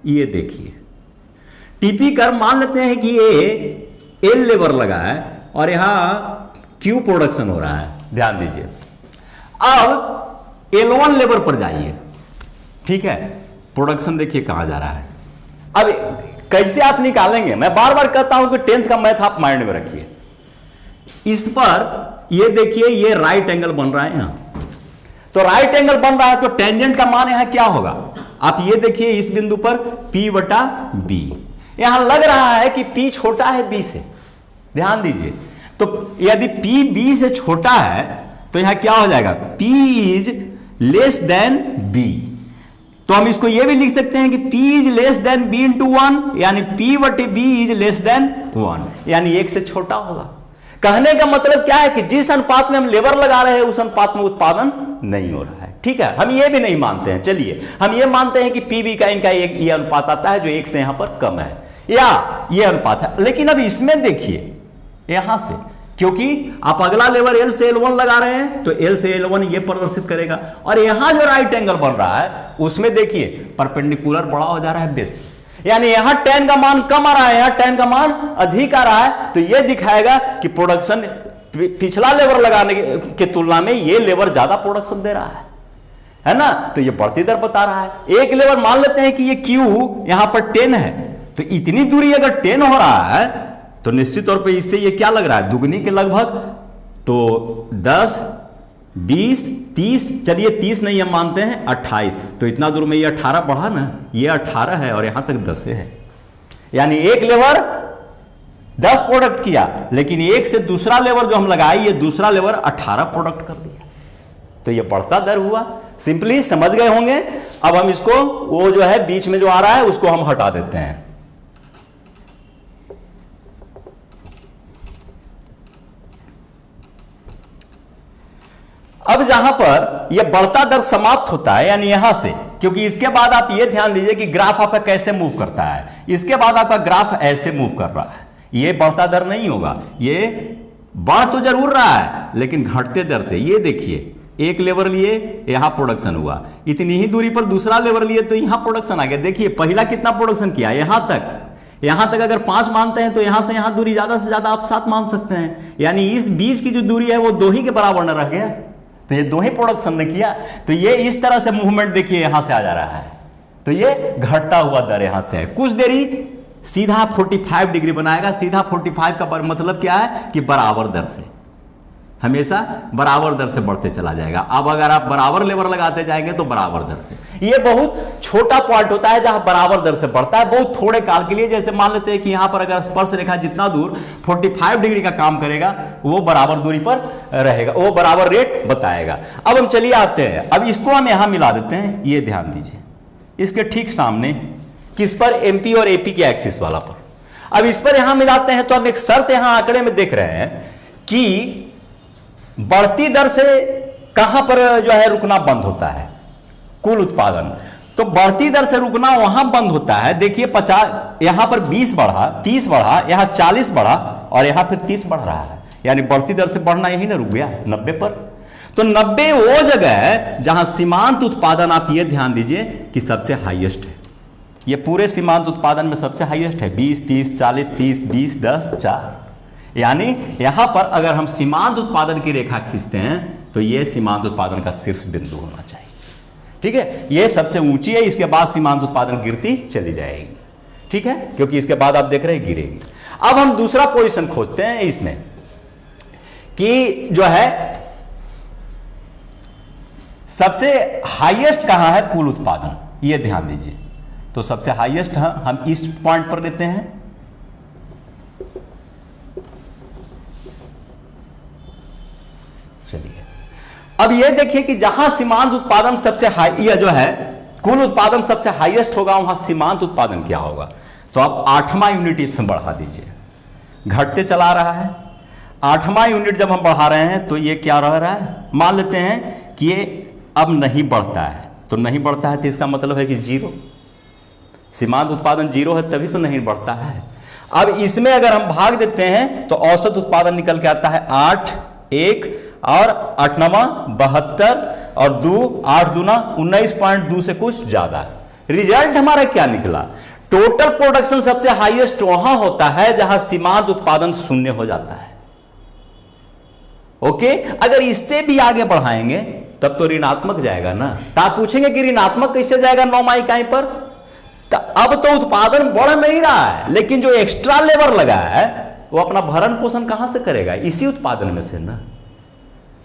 S1: ये देखिए टीपी कर्व मान लेते हैं कि ये एल लेबर लगा है और यहां क्यू प्रोडक्शन हो रहा है, ध्यान दीजिए। अब L1 लेबर पर जाइए, ठीक है, प्रोडक्शन देखिए कहां जा रहा है। अब कैसे आप निकालेंगे, मैं बार बार कहता हूं कि 10th का मैथ आप माइंड में रखिए। इस पर ये देखिए ये राइट एंगल बन रहा है यहां, तो राइट एंगल बन रहा है तो टेंजेंट का मान यहां क्या होगा, आप ये देखिए इस बिंदु पर P बटा B, यहां लग रहा है कि P छोटा है B से, ध्यान दीजिए। तो यदि P B से छोटा है तो यहां क्या हो जाएगा, P is less than B। तो हम इसको यह भी लिख सकते हैं कि P is less than B into 1, यानी P बटे B इज लेस देन 1, यानी 1 से छोटा होगा। कहने का मतलब क्या है कि जिस अनुपात में हम लेबर लगा रहे हैं उस अनुपात में उत्पादन नहीं हो रहा है। ठीक है, हम ये भी नहीं मानते हैं, चलिए हम ये मानते हैं कि पीबी का इनका ये अनुपात आता है जो 1 से यहां पर कम है, या ये अनुपात है। लेकिन अब इसमें देखिए यहां से, क्योंकि आप अगला लेबर L से L1 लगा रहे हैं तो L से L1 ये प्रदर्शित करेगा, और यहां जो राइट एंगल बन रहा है उसमें देखिए परपेंडिकुलर बड़ा हो जा रहा है बेस, यानी यहां tan का मान कम आ रहा है, यहां tan का मान अधिक आ रहा है। तो यह दिखाएगा कि प्रोडक्शन पिछला लेबर लगाने के तुलना में ये लेबर ज्यादा प्रोडक्शन दे रहा है ना। तो ये बढ़ती दर बता रहा है। एक लेबर मान लेते हैं कि ये Q यहां पर 10 है, तो इतनी दूरी अगर 10 हो रहा है तो निश्चित तौर पे इससे ये क्या लग रहा है, दुगनी के लगभग। तो 10 20 30, चलिए 30 नहीं हम मानते हैं 28, तो इतना दूर में ये 18 बढ़ा ना, ये 18 है और यहां तक 10 है, यानी एक लेबर 10 प्रोडक्ट किया, लेकिन एक से दूसरा लेबर जो हम लगाए ये दूसरा लेबर 18 प्रोडक्ट कर दिया, तो ये बढ़ता दर हुआ। सिंपली समझ गए होंगे। अब हम इसको वो जो है बीच में जो आ रहा है उसको हम हटा देते हैं। अब जहां पर यह बढ़ता दर समाप्त होता है, यानी यहां से, क्योंकि इसके बाद आप यह ध्यान दीजिए कि ग्राफ आपका कैसे मूव करता है। इसके बाद आपका ग्राफ ऐसे मूव कर रहा है, यह बढ़ता दर नहीं होगा, यह बढ़ तो जरूर रहा है लेकिन घटते दर से। ये देखिए एक लेबर लिए यहां प्रोडक्शन हुआ, इतनी ही दूरी पर दूसरा लेबर लिए तो यहां प्रोडक्शन आ गया। देखिए पहला कितना प्रोडक्शन किया, यहां तक अगर 5 मानते हैं तो यहां से यहां दूरी ज्यादा से ज्यादा आप 7 मान सकते हैं, यानी इस बीच की जो दूरी है वो 2 ही के बराबर न रह गया, तो ये 2 ही प्रोडक्शन ने किया। तो ये इस तरह से मूवमेंट देखिए यहां से आ जा रहा है, तो ये घटता हुआ दर यहां से है। कुछ देरी सीधा 45 डिग्री बनाएगा। सीधा 45 का मतलब क्या है कि बराबर दर से, हमेशा बराबर दर से बढ़ते चला जाएगा। अब अगर आप बराबर लेबर लगाते जाएंगे तो बराबर दर से। ये बहुत छोटा पॉइंट होता है जहां बराबर दर से बढ़ता है, बहुत थोड़े काल के लिए। जैसे मान लेते हैं कि यहां पर अगर स्पर्श रेखा जितना दूर 45 डिग्री का काम करेगा वो बराबर दूरी पर रहेगा, वो बराबर रेट बताएगा। अब हम चलिए आते हैं, अब इसको हम यहां मिला देते हैं। ये ध्यान दीजिए इसके ठीक सामने, किस पर, एमपी और एपी के एक्सिस वाला पर। अब इस पर यहां मिलाते हैं तो हम एक शर्त यहां आंकड़े में देख रहे हैं कि बढ़ती दर से कहां पर जो है रुकना बंद होता है, कुल उत्पादन। तो बढ़ती दर से रुकना वहां बंद होता है। देखिए 50, यहां पर 20 बढ़ा, 30 बढ़ा, यहां 40 बढ़ा और यहां फिर 30 बढ़ रहा है, यानी बढ़ती दर से बढ़ना यही ना रुक गया 90 पर। तो 90 वो जगह है जहां सीमांत उत्पादन, आप ये ध्यान दीजिए कि सबसे हाईएस्ट है। ये पूरे सीमांत उत्पादन में सबसे हाईएस्ट है, 20 30 40 30 20 10 4, यानी यहां पर अगर हम सीमांत उत्पादन की रेखा खींचते हैं तो यह सीमांत उत्पादन का शीर्ष बिंदु होना चाहिए। ठीक है, यह सबसे ऊंची है, इसके बाद सीमांत उत्पादन गिरती चली जाएगी। ठीक है, क्योंकि इसके बाद आप देख रहे हैं गिरेगी। अब हम दूसरा पोजीशन खोजते हैं इसमें कि जो है सबसे हाईएस्ट कहां है कुल उत्पादन, यह ध्यान दीजिए। तो सबसे हाईएस्ट हम इस पॉइंट पर लेते हैं। चलिए अब यह देखिए कि जहां सीमांत उत्पादन सबसे हाई, यह जो है कुल उत्पादन सबसे हाईएस्ट होगा, वहां सीमांत उत्पादन क्या होगा। तो आप 8वां यूनिट इसमें बढ़ा दीजिए, घटते चला रहा है। 8वां यूनिट जब हम बढ़ा रहे हैं तो ये क्या रह रहा है, मान लेते हैं कि ये अब नहीं बढ़ता है। तो नहीं बढ़ता है तो इसका मतलब है कि 0, सीमांत उत्पादन 0 है तभी तो नहीं बढ़ता है। अब इसमें अगर हम भाग देते हैं तो औसत उत्पादन निकल के आता है 8 1 और 8 9 72 और 2 8 दूना 19.2 से कुछ ज्यादा। रिजल्ट हमारा क्या निकला, टोटल प्रोडक्शन सबसे हाईएस्ट वहां होता है जहां सीमांत उत्पादन 0 हो जाता है। ओके, अगर इससे भी आगे बढ़ाएंगे तब तो ऋणात्मक जाएगा ना। तो आप पूछेंगे कि ऋणात्मक कैसे जाएगा 9वां इकाई पर। तो अब तो उत्पादन बढ़ नहीं रहा है, लेकिन जो एक्स्ट्रा लेबर लगा है वो अपना भरण पोषण कहां से करेगा, इसी उत्पादन में से ना।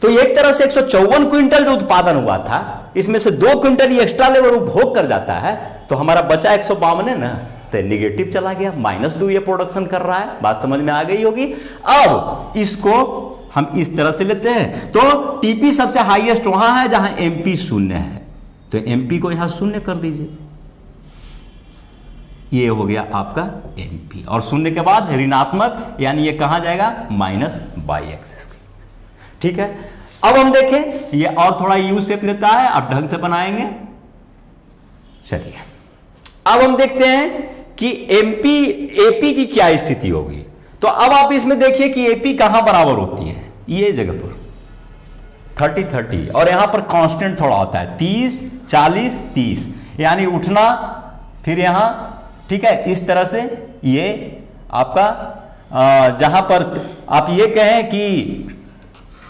S1: तो एक तरह से 154 क्विंटल जो उत्पादन हुआ था इसमें से 2 क्विंटल ये एक्स्ट्रा लेबर उपभोग कर जाता है, तो हमारा बचा 152 है ना, तो नेगेटिव चला गया, -2 ये प्रोडक्शन कर रहा है। बात समझ में आ गई होगी। अब इसको हम इस तरह से लेते हैं, तो टीपी सबसे हाईएस्ट वहां है जहां एमपी 0 है, तो एमपी को यहां 0 कर दीजिए, ये हो गया आपका एमपी, और 0 के बाद ऋणात्मक, यानी ये कहां जाएगा, माइनस बाई एक्सिस। ठीक है, अब हम देखें ये और थोड़ा यू शेप लेता है, आप ढंग से बनाएंगे। चलिए अब हम देखते हैं कि एमपी एपी की क्या स्थिति होगी। तो अब आप इसमें देखिए कि एपी कहां बराबर होती है, ये जगह पर 30-30, और यहां पर कांस्टेंट थोड़ा होता है 30-40-30, यानी उठना फिर यहां, ठीक है, इस तरह से ये आपका जहां पर आप ये कहें कि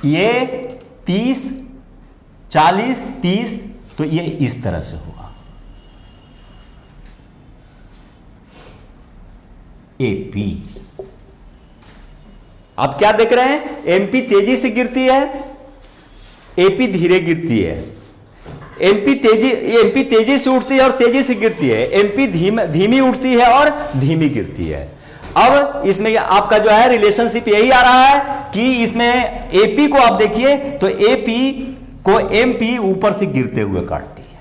S1: ये 30-40-30, तो ये इस तरह से होगा एपी। आप क्या देख रहे हैं, एमपी तेजी से गिरती है, एपी धीरे गिरती है। एमपी तेजी से उठती है और तेजी से गिरती है, एमपी धीमी उठती है और धीमी गिरती है। अब इसमें आपका जो है रिलेशनशिप यही आ रहा है कि इसमें एपी को आप देखिए तो एपी को एमपी ऊपर से गिरते हुए काटती है।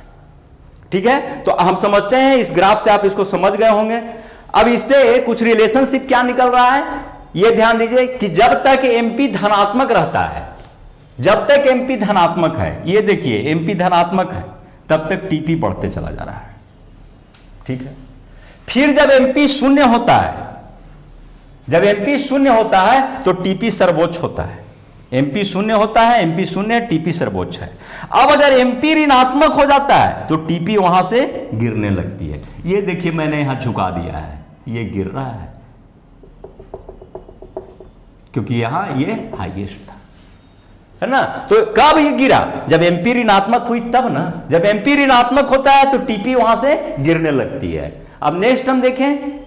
S1: ठीक है, तो हम समझते हैं, इस ग्राफ से आप इसको समझ गए होंगे। अब इससे कुछ रिलेशनशिप क्या निकल रहा है, यह ध्यान दीजिए कि जब तक एमपी धनात्मक रहता है, जब तक एमपी धनात्मक है, ये देखिए एमपी धनात्मक है, तब तक टीपी बढ़ते चला जा रहा है। ठीक है, फिर जब एमपी 0 होता है, जब एमपी 0 होता है तो टीपी सर्वोच्च होता है। एमपी 0 होता है, एमपी 0, टीपी सर्वोच्च है। अब अगर एमपी ऋणात्मक हो जाता है तो टीपी वहां से गिरने लगती है। ये देखिए मैंने यहां झुका दिया है, ये गिर रहा है क्योंकि यहां ये हाईएस्ट था, है ना। तो कब ये गिरा, जब एमपी ऋणात्मक हुई तब ना। जब एमपी ऋणात्मक होता है तो टीपी वहां से गिरने लगती है। अब नेक्स्ट हम देखें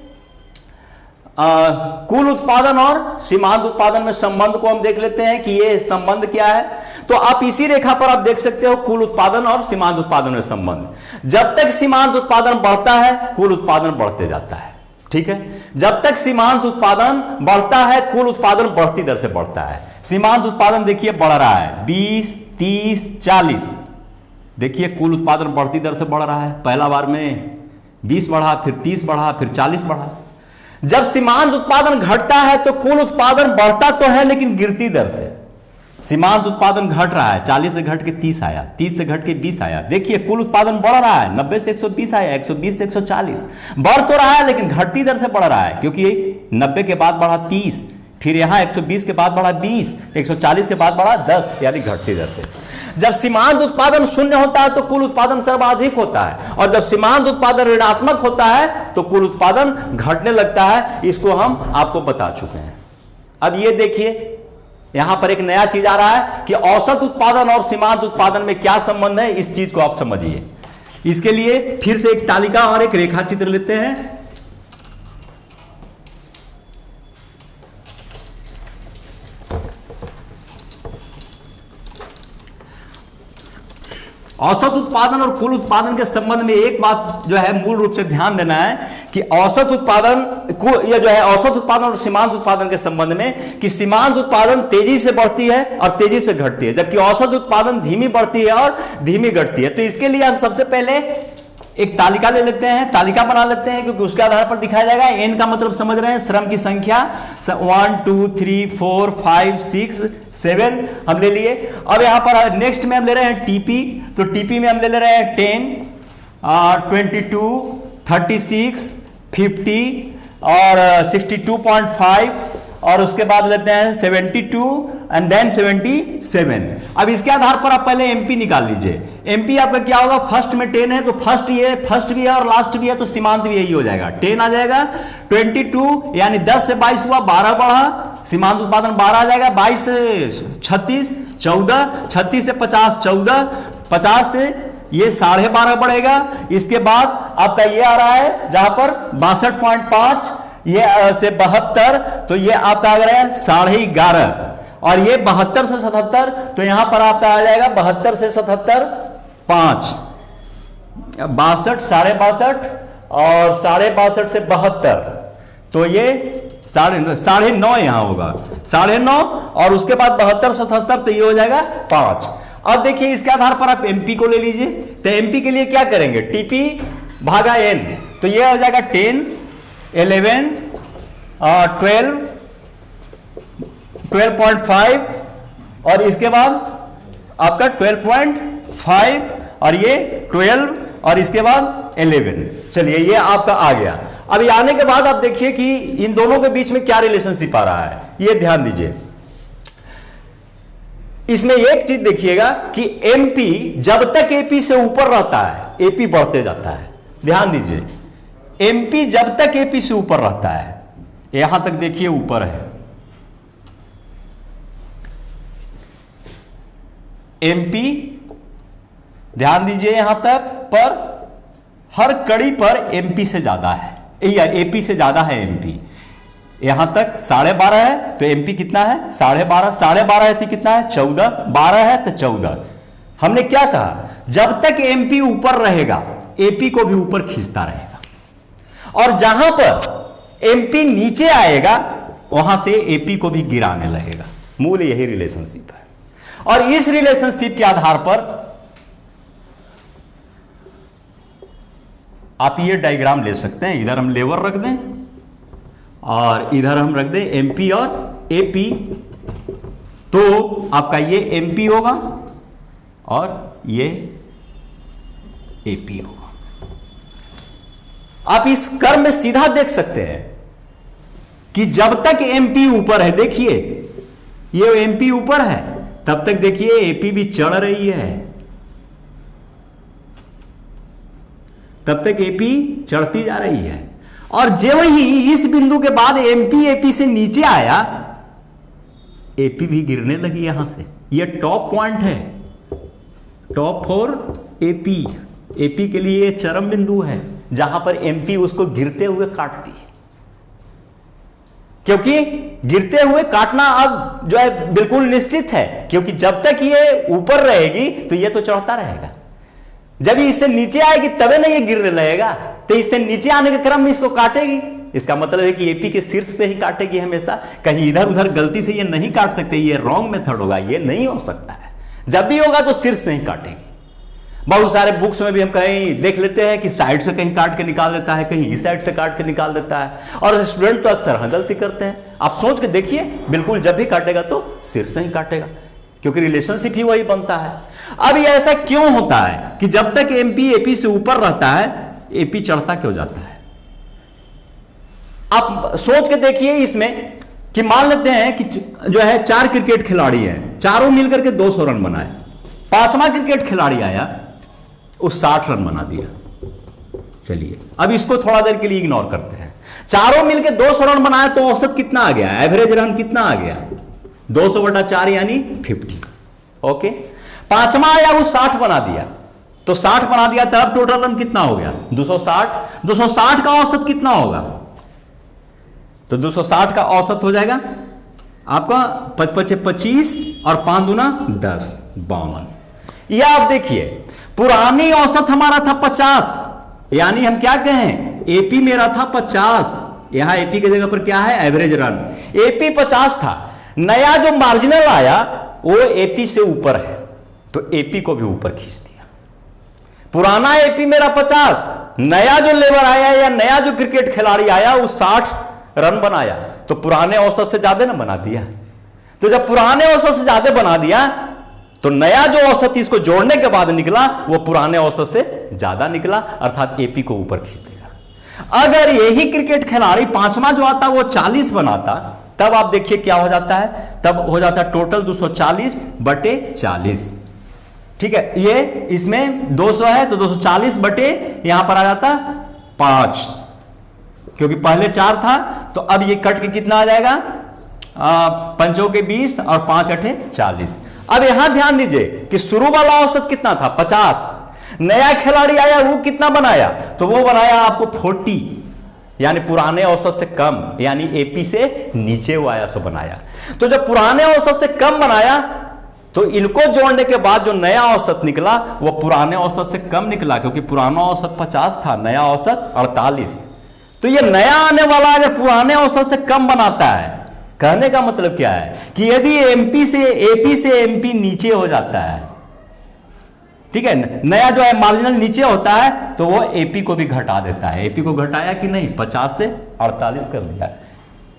S1: कुल उत्पादन और सीमांत उत्पादन में संबंध को हम देख लेते हैं कि ये संबंध क्या है। तो आप इसी रेखा पर आप देख सकते हो कुल उत्पादन और सीमांत उत्पादन में संबंध। जब तक सीमांत उत्पादन बढ़ता है कुल उत्पादन बढ़ते जाता है। ठीक है, जब तक सीमांत उत्पादन बढ़ता है कुल उत्पादन बढ़ती दर से बढ़ता है। सीमांत उत्पादन देखिए बढ़ रहा है 20, 30, 40, देखिए कुल उत्पादन बढ़ती दर से बढ़ रहा है। पहला बार में 20 बढ़ा, फिर 30 बढ़ा, फिर 40 बढ़ा। जब सीमांत उत्पादन घटता है तो कुल उत्पादन बढ़ता तो है लेकिन गिरती दर से। सीमांत उत्पादन घट रहा है, 40 से घट के 30 आया, 30 से घट के 20 आया। देखिए कुल उत्पादन बढ़ रहा है, 90 से 120 आया, 120 से 140, बढ़ तो रहा है लेकिन घटती दर से बढ़ रहा है, क्योंकि 90 के बाद बढ़ा 30, फिर यहां 120 के बाद बढ़ा 20, 140 के बाद बढ़ा 10, यानी घटती दर से। जब सीमांत उत्पादन 0 होता है तो कुल उत्पादन सर्वाधिक होता है, और जब सीमांत उत्पादन ऋणात्मक होता है तो कुल उत्पादन घटने लगता है। इसको हम आपको बता चुके हैं। अब ये देखिए यहां पर एक नया चीज आ रहा है कि औसत उत्पादन और सीमांत उत्पादन में क्या संबंध है, इस चीज को आप समझिए। इसके लिए फिर से एक तालिका और एक रेखा चित्र लेते हैं। औसत उत्पादन और कुल उत्पादन के संबंध में एक बात जो है मूल रूप से ध्यान देना है कि औसत उत्पादन ये जो है औसत उत्पादन और सीमांत उत्पादन के संबंध में कि सीमांत उत्पादन तेजी से बढ़ती है और तेजी से घटती है, जबकि औसत उत्पादन धीमी बढ़ती है और धीमी घटती है। तो इसके लिए हम सबसे पहले एक तालिका ले लेते हैं, तालिका बना लेते हैं, क्योंकि उसके आधार पर दिखाया जाएगा। एन का मतलब समझ रहे हैं, श्रम की संख्या 1 2 3 4 5 6 7 हम ले लिए। अब यहां पर नेक्स्ट में हम ले रहे हैं टीपी, तो टीपी में हम ले रहे हैं 10 22 36 50 और 62.5, और उसके बाद लेते हैं 72 एंड देन 77। अब इसके आधार पर आप पहले एमपी निकाल लीजिए। एमपी आपका क्या होगा, फर्स्ट में 10 है तो फर्स्ट भी है और लास्ट भी है, तो सीमांत भी यही हो जाएगा, 10 आ जाएगा। 22 यानी 10 से 22 हुआ, 12 बढ़ा, सीमांत उत्पादन 12 आ जाएगा। 22 से 36 14, 36 से 50 14, 50 से ये 12.5 बढ़ेगा। इसके बाद आपका ये आ रहा है जहां पर 62.5 ये से 72, तो ये आपका आ रहा है 11.5, और ये 72 से 77, तो यहां पर आपका आ जाएगा 72 से 77 5, 62, 62.5 और 62.5 से 72, तो ये 9.5 यहां होगा, 9.5 और उसके बाद 72, 77, तो ये हो जाएगा 5। अब देखिए इसके आधार पर आप एमपी को ले लीजिए, तो एमपी के लिए क्या करेंगे, टीपी भागा एन, तो ये हो जाएगा 10, 11, 12, 12.5 और इसके बाद आपका 12.5 और ये 12 और इसके बाद 11। चलिए ये आपका आ गया। अब ये आने के बाद आप देखिए कि इन दोनों के बीच में क्या रिलेशनशिप आ रहा है, ये ध्यान दीजिए। इसमें एक चीज देखिएगा कि एमपी जब तक एपी से ऊपर रहता है एपी बढ़ते जाता है। ध्यान दीजिए, एमपी जब तक एपी से ऊपर रहता है, यहां तक देखिए ऊपर है, एमपी ध्यान दीजिए यहां तक पर हर कड़ी पर एमपी से ज्यादा है या एपी से ज्यादा है एमपी। यहां तक 12.5 है तो एमपी कितना है 12.5, 12.5 है तो कितना है 14, 12 है तो 14। हमने क्या कहा, जब तक एमपी ऊपर रहेगा एपी को भी ऊपर खींचता रहेगा और जहां पर एमपी नीचे आएगा वहां से एपी को भी गिराने लगेगा। मूल यही रिलेशनशिप है और इस रिलेशनशिप के आधार पर आप ये डायग्राम ले सकते हैं। इधर हम लेवर रख दें और इधर हम रख दें एमपी और एपी, तो आपका ये एमपी होगा और ये एपी होगा। आप इस कर्व में सीधा देख सकते हैं कि जब तक एमपी ऊपर है, देखिए ये एमपी ऊपर है, तब तक देखिए एपी भी चढ़ रही है, तब तक एपी चढ़ती जा रही है। और जब ही इस बिंदु के बाद एमपी एपी से नीचे आया एपी भी गिरने लगी यहां से। ये टॉप पॉइंट है, टॉप फॉर एपी, एपी के लिए ये चरम बिंदु है जहां पर एमपी उसको गिरते हुए काटती है, क्योंकि गिरते हुए काटना अब जो है बिल्कुल निश्चित है, क्योंकि जब तक ये ऊपर रहेगी तो ये तो चढ़ता रहेगा, जब ये इससे नीचे आएगी तबे ना ये गिरने लगेगा, तो इससे नीचे आने के क्रम में इसको काटेगी। इसका मतलब है कि एपी के शीर्ष पे ही काटेगी हमेशा, कहीं इधर उधर गलती से ये नहीं काट सकते, ये रॉन्ग मेथड होगा, ये नहीं हो सकता है। जब भी होगा तो शीर्ष से ही काटेगी। बहुत सारे बुक्स में भी हम कहीं देख लेते हैं कि साइड से कहीं काट के निकाल देता है, कहीं इस साइड से काट के निकाल देता है, और स्टूडेंट तो अक्सर गलती करते हैं। आप सोच के देखिए, बिल्कुल जब भी काटेगा तो शीर्ष से ही काटेगा, क्योंकि रिलेशनशिप ही वही बनता है। अब ये ऐसा क्यों होता है कि जब तक एमपी एपी से ऊपर रहता है एपी चढ़ता क्यों जाता है? आप सोच के देखिए इसमें कि मान लेते हैं कि जो है 4 क्रिकेट खिलाड़ी हैं, चारों मिलकर के 200 रन बनाए, 5वां क्रिकेट खिलाड़ी आया उस 60 रन बना दिया। चलिए अब इसको थोड़ा देर के लिए इग्नोर करते हैं। चारों मिलकर 200 रन बनाए तो औसत कितना आ गया, एवरेज रन कितना आ गया, 200/4 यानी 50। ओके, 5वां आया वो 60 बना दिया, तो 60 बना दिया, तब टोटल रन कितना हो गया 260। 260 का औसत कितना होगा, तो 260 का औसत हो जाएगा आपका 25 और 5 दूना 10, 52। यह आप देखिए पुरानी औसत हमारा था 50, यानी हम क्या कहें एपी मेरा था 50, यहां एपी की जगह पर क्या है एवरेज रन, एपी 50 था। नया जो मार्जिनल आया वो एपी से ऊपर है तो एपी को भी ऊपर खींच दिया। पुराना एपी मेरा 50, नया जो लेबर आया या नया जो क्रिकेट खिलाड़ी आया वो 60 रन बनाया, तो पुराने औसत से ज्यादा ना बना दिया। तो जब पुराने औसत से ज्यादा बना दिया तो नया जो औसत इसको जोड़ने के बाद निकला वो पुराने औसत से ज्यादा निकला, अर्थात एपी को ऊपर खींच देगा। अगर यही क्रिकेट खिलाड़ी 5वां जो आता वो 40 बनाता, तब आप देखिए क्या हो जाता है, तब हो जाता है टोटल 240/40। ठीक है, ये इसमें 200 है तो 240 बटे यहां पर आ जाता 5, क्योंकि पहले 4 था, तो अब ये कट के कितना आ जाएगा 5 के 20 और 5 8 40। अब यहां ध्यान दीजिए कि शुरू वाला औसत कितना था 50, नया खिलाड़ी आया वो कितना बनाया, तो वो बनाया आपको 40, यानी पुराने औसत से कम, यानी एपी से नीचे वो आया सो बनाया। तो जब पुराने औसत से कम बनाया तो इनको जोड़ने के बाद जो नया औसत निकला वो पुराने औसत से कम निकला, क्योंकि पुराना औसत 50 था, नया औसत 48। तो ये नया आने वाला अगर पुराने औसत से कम बनाता है, कहने का मतलब क्या है कि यदि एपी से एमपी नीचे हो जाता है, ठीक है, नया जो है मार्जिनल नीचे होता है, तो वो एपी को भी घटा देता है। एपी को घटाया कि नहीं, 50 से 48 कर दिया।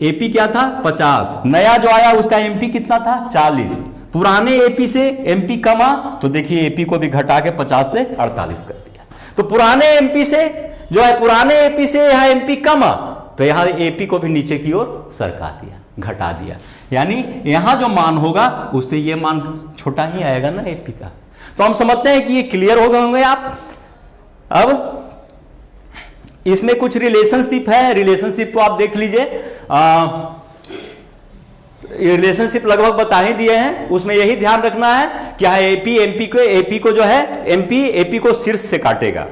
S1: एपी क्या था 50, नया जो आया उसका एमपी कितना था 40, पुराने एपी से एमपी कमा, तो देखिए एपी को भी घटा के 50 से 48 कर दिया। तो पुराने एमपी से जो है, पुराने एपी से यहां एमपी कमा, तो यहां एपी को भी नीचे की ओर सरका दिया, घटा दिया। यानी यहां जो मान होगा उससे ये मान छोटा ही आएगा ना एपी का। तो हम समझते हैं कि ये क्लियर हो गए होंगे आप। अब इसमें कुछ रिलेशनशिप है, रिलेशनशिप को आप देख लीजिए। रिलेशनशिप लगभग बता ही दिए हैं, उसमें यही ध्यान रखना है कि एपी को जो है एपी को शीर्ष से काटेगा।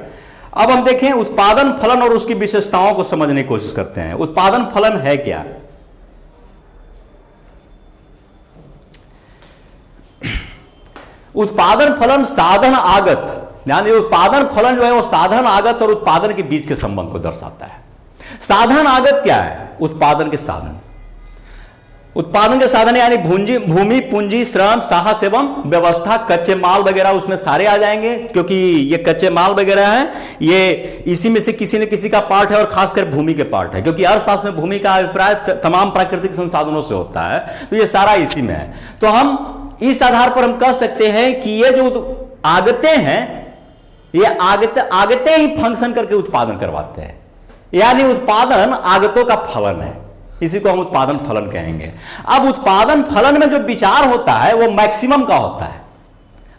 S1: अब हम देखें उत्पादन फलन और उसकी विशेषताओं को समझने की कोशिश करते हैं। उत्पादन फलन है क्या? उत्पादन फलन साधन आगत, यानी उत्पादन फलन जो है वो साधन आगत और उत्पादन के बीच के संबंध को दर्शाता है। साधन आगत क्या है? उत्पादन के साधन। उत्पादन के साधन यानी भूमि, पूंजी, श्रम, साहस एवं व्यवस्था, कच्चे माल वगैरह उसमें सारे आ जाएंगे, क्योंकि ये कच्चे माल वगैरह है, ये इसी में से किसी न किसी का पार्ट है, और खासकर भूमि के पार्ट है, क्योंकि अर्थशास्त्र में भूमि का अभिप्राय तमाम प्राकृतिक संसाधनों से होता है, तो ये सारा इसी में है। तो हम इस आधार पर हम कह सकते हैं कि ये जो आगतें हैं, ये आगतें ही फंक्शन करके उत्पादन करवाते हैं, यानी उत्पादन आगतों का फलन है, इसी को हम उत्पादन फलन कहेंगे। अब उत्पादन फलन में जो विचार होता है वो मैक्सिमम का होता है।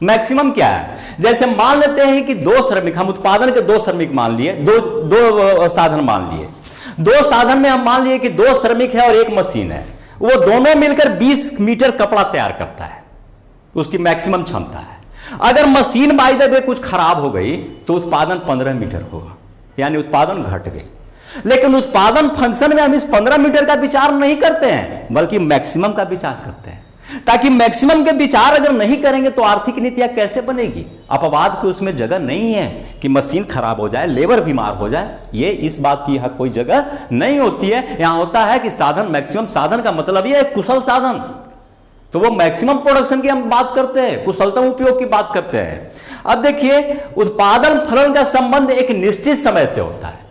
S1: मैक्सिमम क्या है? जैसे मान लेते हैं कि दो श्रमिक, हम उत्पादन के दो श्रमिक मान लिए, दो साधन मान लिए। दो साधन में हम मान लिए कि दो श्रमिक है और एक मशीन है, वो दोनों मिलकर 20 मीटर कपड़ा तैयार करता है, उसकी मैक्सिमम क्षमता है। अगर मशीन बाय द वे कुछ खराब हो गई तो उत्पादन 15 मीटर होगा, यानी उत्पादन घट गई। लेकिन उत्पादन फंक्शन में हम इस 15 मीटर का विचार नहीं करते हैं, बल्कि मैक्सिमम का विचार करते हैं, ताकि मैक्सिमम के विचार अगर नहीं करेंगे तो आर्थिक नीतियां कैसे बनेगी? अपवाद की उसमें जगह नहीं है कि मशीन खराब हो जाए, लेबर बीमार हो जाए, ये इस बात की यहां कोई जगह नहीं होती है। यहां होता है कि साधन मैक्सिमम, साधन का मतलब यह है कुशल साधन, तो वो मैक्सिमम प्रोडक्शन की हम बात करते हैं, कुशलतम उपयोग की बात करते हैं। अब देखिए उत्पादन फलन का संबंध एक निश्चित समय से होता है,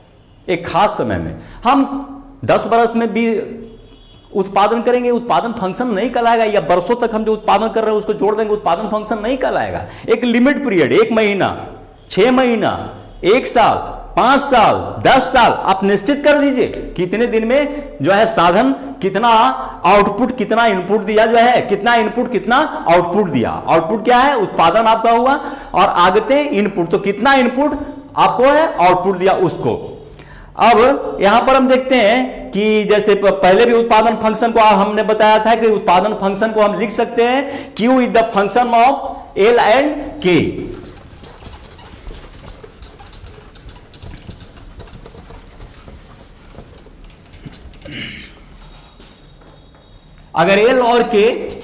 S1: एक खास समय में। हम 10 बरस में भी उत्पादन करेंगे, उत्पादन फंक्शन नहीं कहलाएगा, या बरसों तक हम जो उत्पादन कर रहे हैं उसको जोड़ देंगे, उत्पादन फंक्शन नहीं कहलाएगा। एक लिमिट पीरियड, 1 महीना, 6 महीना, 1 साल, 5 साल, 10 साल, आप निश्चित कर दीजिए कितने दिन में जो है साधन कितना आउटपुट, कितना इनपुट दिया, जो है कितना इनपुट कितना आउटपुट दिया। आउटपुट क्या है? उत्पादन आपका हुआ, और आगते इनपुट, तो कितना इनपुट आपको है, आउटपुट दिया उसको। अब यहां पर हम देखते हैं कि जैसे पहले भी उत्पादन फंक्शन को हमने बताया था कि उत्पादन फंक्शन को हम लिख सकते हैं Q is the function of L and K। अगर L और K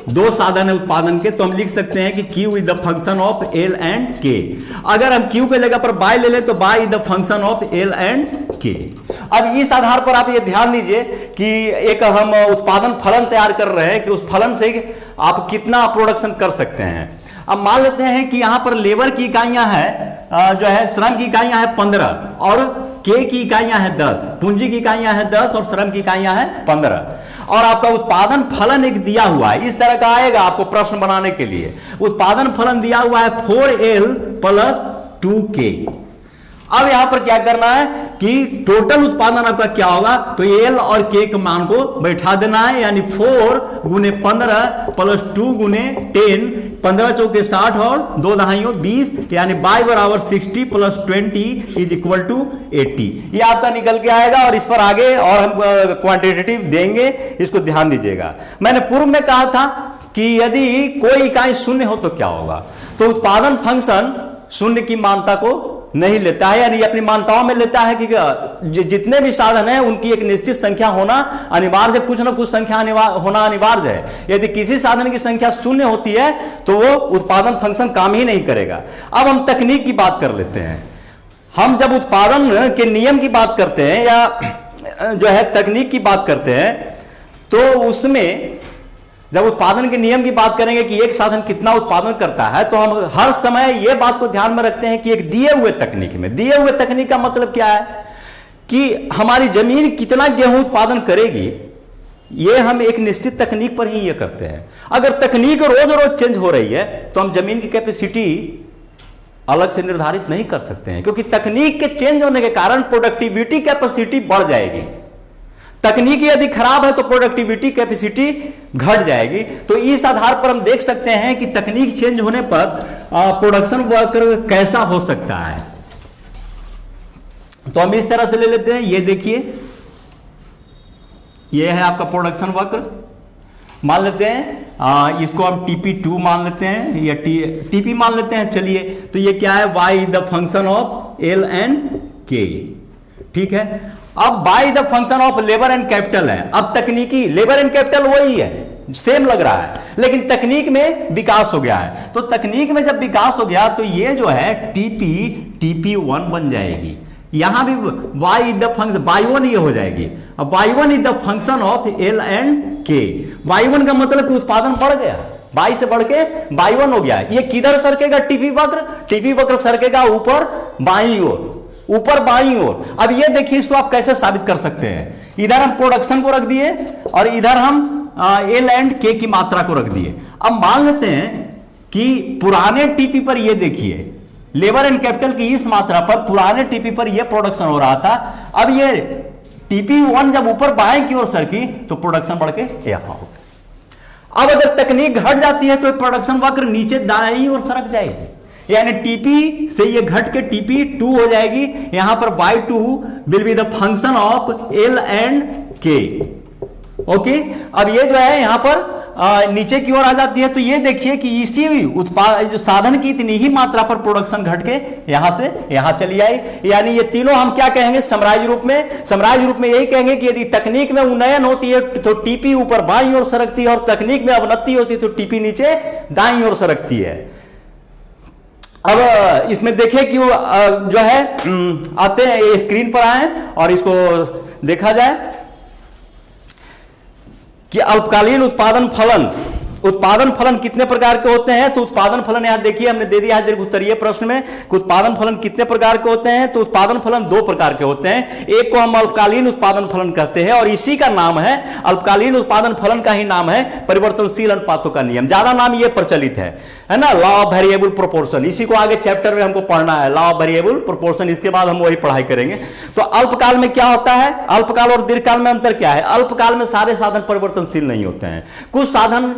S1: दो साधन है उत्पादन के, तो हम लिख सकते हैं कि Q is the function of L and K। अगर हम Q के जगह पर बाय ले लें तो Y is the function of L and K। अब इस आधार पर आप ये ध्यान दीजिए कि एक हम उत्पादन फलन तैयार कर रहे हैं कि उस फलन से आप कितना प्रोडक्शन कर सकते हैं। अब मान लेते हैं कि यहां पर लेबर की इकाइयां हैं, जो है श्रम की इकाइयां हैं 15, और K की इकाइयां हैं 10, पूंजी की इकाइयां हैं 10 और श्रम की इकाइयां हैं 15, और आपका उत्पादन फलन एक दिया हुआ है, इस तरह का आएगा आपको प्रश्न बनाने के लिए। उत्पादन फलन दिया हुआ है 4L + 2K। अब यहां पर क्या करना है कि टोटल उत्पादन आपका क्या होगा, तो L और K के मान को बैठा देना है, यानी 4 × 15 + 2 × 10, 15 चौके 60 और 2 दहाइयों 20, यानी y = 60 + 20 = 80। ये आपका निकल के आएगा, और इस पर आगे और हम क्वांटिटेटिव देंगे, इसको ध्यान दीजिएगा। मैंने पूर्व में कहा था कि यदि कोई इकाई शून्य हो तो क्या होगा, तो उत्पादन फंक्शन शून्य की मानता को नहीं लेता है, यानी अपनी मान्यताओं में लेता है कि जितने भी साधन हैं उनकी एक निश्चित संख्या होना अनिवार्य है, कुछ ना कुछ संख्या होना अनिवार्य है। यदि किसी साधन की संख्या शून्य होती है तो वो उत्पादन फंक्शन काम ही नहीं करेगा। अब हम तकनीक की बात कर लेते हैं। हम जब उत्पादन के नियम की बात करते हैं या जो है तकनीक की बात करते हैं, तो उसमें जब उत्पादन के नियम की बात करेंगे कि एक साधन कितना उत्पादन करता है, तो हम हर समय यह बात को ध्यान में रखते हैं कि एक दिए हुए तकनीक में, दिए हुए तकनीक का मतलब क्या है कि हमारी जमीन कितना गेहूं उत्पादन करेगी, यह हम एक निश्चित तकनीक पर ही ये करते हैं। अगर तकनीक रोज रोज चेंज हो रही है तो हम जमीन की कैपेसिटी अलग से निर्धारित नहीं कर सकते हैं, क्योंकि तकनीक के चेंज होने के कारण प्रोडक्टिविटी कैपेसिटी बढ़ जाएगी। तकनीक यदि खराब है तो प्रोडक्टिविटी कैपेसिटी घट जाएगी। तो इस आधार पर हम देख सकते हैं कि तकनीक चेंज होने पर प्रोडक्शन वक्र कैसा हो सकता है। तो हम इस तरह से ले लेते हैं, ये देखिए, ये है आपका प्रोडक्शन वक्र। मान लेते हैं इसको हम TP2 मान लेते हैं या TP मान लेते हैं। चलिए, तो ये क्या है, y is the function of L and K, ठीक है। अब by the function of labour and capital है। अब तकनीकी लेबर एंड कैपिटल वही है, सेम लग रहा है, लेकिन तकनीक में विकास हो गया है। तो तकनीक में जब विकास हो गया तो ये जो है TP1 बन जाएगी। यहां भी y is the function y1 ये हो जाएगी। अब y1 is the function of L and K। y1 का मतलब कि उत्पादन बढ़ गया, y से बढ़ के y1 हो गया। ये किधर सरकेगा, TP वक्र सरकेगा ऊपर बाईं ओर, ऊपर बाईं ओर। अब ये देखिए, इसको आप कैसे साबित कर सकते हैं। इधर हम प्रोडक्शन को रख दिए और इधर हम L एंड K की मात्रा को रख दिए। अब मान लेते हैं कि पुराने टीपी पर ये देखिए, लेबर एंड कैपिटल की इस मात्रा पर पुराने टीपी पर ये प्रोडक्शन हो रहा था। अब ये TP1 जब ऊपर बाएं की ओर सरकी तो प्रोडक्शन बढ़ के यहां हो। अब अगर तकनीक घट जाती है तो प्रोडक्शन वक्र नीचे दाईं ओर सरक जाएगी, यानी TP से ये घट के TP2 हो जाएगी। यहां पर y2 will be the function of L and K। Okay, अब ये जो है यहां पर नीचे की ओर आ जाती है। तो ये देखिए कि इसी उत्पाद जो साधन की इतनी ही मात्रा पर प्रोडक्शन घट के यहां से यहां चली आई। यानी ये तीनों हम क्या कहेंगे समराइज रूप में यही कहेंगे कि यदि तकनीक में उन्नयन होती है तो TP ऊपर बाईं ओर सरकती है, और तकनीक में अवनति होती है तो TP नीचे दाईं ओर सरकती है। अब इसमें देखें कि जो है आते हैं, स्क्रीन पर आए और इसको देखा जाए कि अल्पकालीन उत्पादन फलन कितने प्रकार के होते हैं। तो उत्पादन फलन यहां देखिए हमने दे दिया है दीर्घ उत्तरीय प्रश्न में कि उत्पादन फलन कितने प्रकार के होते हैं। तो उत्पादन फलन दो प्रकार के होते हैं। एक को हम अल्पकालीन उत्पादन फलन कहते हैं और इसी का नाम है, अल्पकालीन उत्पादन फलन का ही नाम है परिवर्तनशील अनुपातों का नियम। ज्यादा नाम ये प्रचलित है ना, लॉ ऑफ वेरिएबल प्रोपोर्शन। इसी को आगे चैप्टर में हमको पढ़ना है, लॉ ऑफ वेरिएबल प्रोपोर्शन। इसके बाद हम वही पढ़ाई करेंगे। तो अल्पकाल में क्या होता है, अल्पकाल और दीर्घकाल में अंतर क्या है। अल्पकाल में सारे साधन परिवर्तनशील नहीं होते हैं, कुछ साधन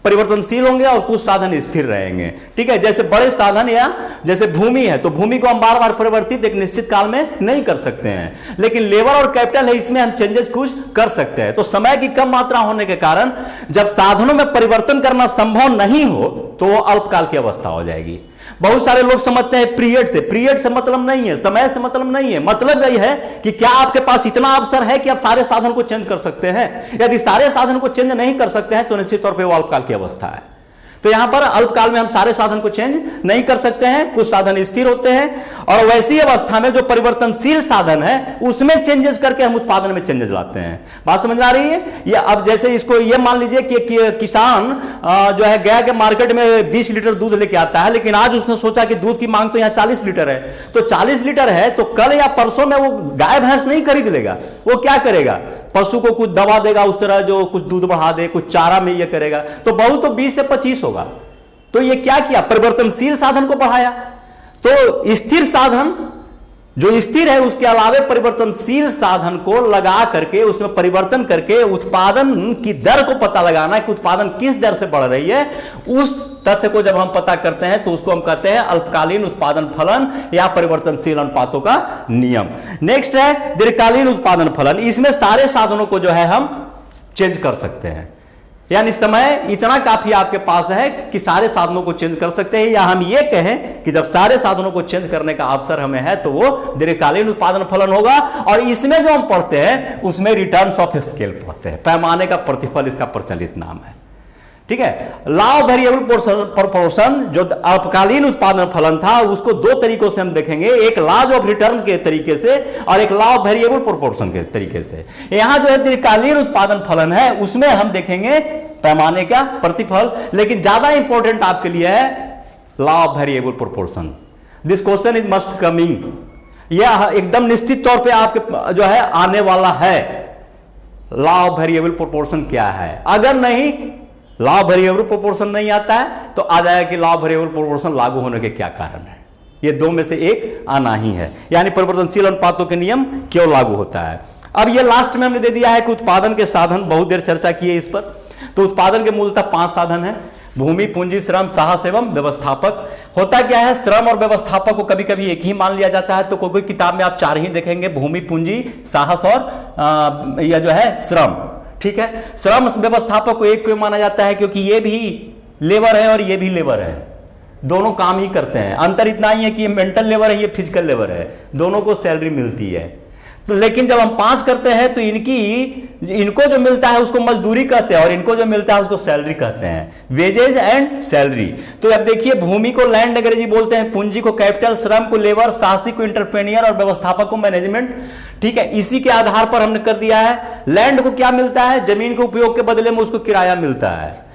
S1: परिवर्तनशील होंगे और कुछ साधन स्थिर रहेंगे। ठीक है, जैसे बड़े साधन या जैसे भूमि है, तो भूमि को हम बार बार परिवर्तित एक निश्चित काल में नहीं कर सकते हैं, लेकिन लेबर और कैपिटल है, इसमें हम चेंजेस कुछ कर सकते हैं। तो समय की कम मात्रा होने के कारण जब साधनों में परिवर्तन करना संभव नहीं हो तो वो अल्पकाल की अवस्था हो जाएगी। बहुत सारे लोग समझते हैं पीरियड से मतलब नहीं है, समय से मतलब नहीं है। मतलब यही है कि क्या आपके पास इतना अवसर है कि आप सारे साधन को चेंज कर सकते हैं। यदि सारे साधन को चेंज नहीं कर सकते हैं तो निश्चित तौर पे वो अल्पकाल की अवस्था है। तो यहां पर अल्पकाल में हम सारे साधन को चेंज नहीं कर सकते हैं, कुछ साधन स्थिर होते हैं, और वैसी अवस्था में जो परिवर्तनशील साधन है उसमें चेंजेस करके हम उत्पादन में चेंजेस लाते हैं। बात समझ आ रही है। ये अब जैसे इसको ये मान लीजिए कि किसान जो है गया के मार्केट में 20 लीटर दूध लेके आता है, लेकिन आज उसने सोचा कि दूध की मांग तो यहाँ 40 लीटर है, तो 40 लीटर है तो कल या परसों में वो गाय भैंस नहीं खरीद लेगा। वो क्या करेगा, पशु को कुछ दवा देगा उस तरह जो कुछ दूध बढ़ा दे, कुछ चारा में ये करेगा, तो बहुत तो 20 से 25 होगा। तो ये क्या किया, परिवर्तनशील साधन को बढ़ाया। तो स्थिर साधन जो स्थिर है उसके अलावे परिवर्तनशील साधन को लगा करके उसमें परिवर्तन करके उत्पादन की दर को पता लगाना कि उत्पादन किस दर से बढ़ रही है, उस तथ्य को जब हम पता करते हैं तो उसको हम कहते हैं अल्पकालीन उत्पादन फलन या परिवर्तनशील अनुपातों का नियम। नेक्स्ट है दीर्घकालीन उत्पादन फलन। इसमें सारे साधनों को जो है हम चेंज कर सकते हैं। यानी समय इतना काफी आपके पास है कि सारे साधनों को चेंज कर सकते हैं, या हम ये कहें कि जब सारे साधनों को चेंज करने का अवसर हमें है तो वो दीर्घकालीन उत्पादन फलन होगा। और इसमें जो हम पढ़ते हैं उसमें रिटर्न्स ऑफ स्केल पढ़ते हैं, पैमाने का प्रतिफल इसका प्रचलित नाम है, ठीक है। लॉ ऑफ वेरिएबल प्रोपोर्शन जो अल्पकालीन उत्पादन फलन था उसको दो तरीकों से हम देखेंगे, एक लॉज ऑफ रिटर्न के तरीके से और एक लॉ ऑफ वेरिएबल प्रोपोर्शन के तरीके से। यहां जो है दीर्घकालीन उत्पादन फलन है उसमें हम देखेंगे पैमाने का प्रतिफल, लेकिन ज्यादा इंपॉर्टेंट आपके लिए है law of variable proportion. This question is must coming, यह एकदम निश्चित तौर पे आपके जो है आने वाला है। लॉ ऑफ वेरिएबल प्रोपोर्शन क्या है? अगर नहीं लॉ ऑफ वेरिएबल प्रोपोर्शन नहीं आता है तो आ जाएगा कि लॉ ऑफ वेरिएबल प्रोपोर्शन लागू होने के क्या कारण है। ये दो में से एक आना ही है, यानी परिवर्तनशील अनुपातों के नियम क्यों लागू होता है। अब ये लास्ट में हमने दे दिया है कि उत्पादन के साधन, बहुत देर चर्चा की है इस पर। तो उत्पादन के मूलतः 5 साधन है, भूमि, पूंजी, श्रम, साहस एवं व्यवस्थापक। होता क्या है, श्रम और व्यवस्थापक को कभी कभी एक ही मान लिया जाता है, तो कोई किताब में आप 4 ही देखेंगे, भूमि, पूंजी, साहस और यह जो है श्रम, ठीक है। श्रम व्यवस्थापक को एक क्यों माना जाता है? क्योंकि ये भी लेबर है और ये भी लेबर है, दोनों काम ही करते हैं। अंतर इतना ही है कि ये मेंटल लेबर है, ये फिजिकल लेबर है, दोनों को सैलरी मिलती है। तो लेकिन जब हम 5 करते हैं तो इनको जो मिलता है उसको मजदूरी कहते हैं और इनको जो मिलता है उसको सैलरी कहते हैं, वेजेज एंड सैलरी। तो अब देखिए, भूमि को लैंड अंग्रेजी बोलते हैं, पूंजी को कैपिटल, श्रम को लेबर, साहसी को इंटरप्रेन्योर और व्यवस्थापक को मैनेजमेंट, ठीक है। इसी के आधार पर हमने कर दिया है। लैंड को क्या मिलता है? जमीन के उपयोग के बदले में उसको किराया मिलता है।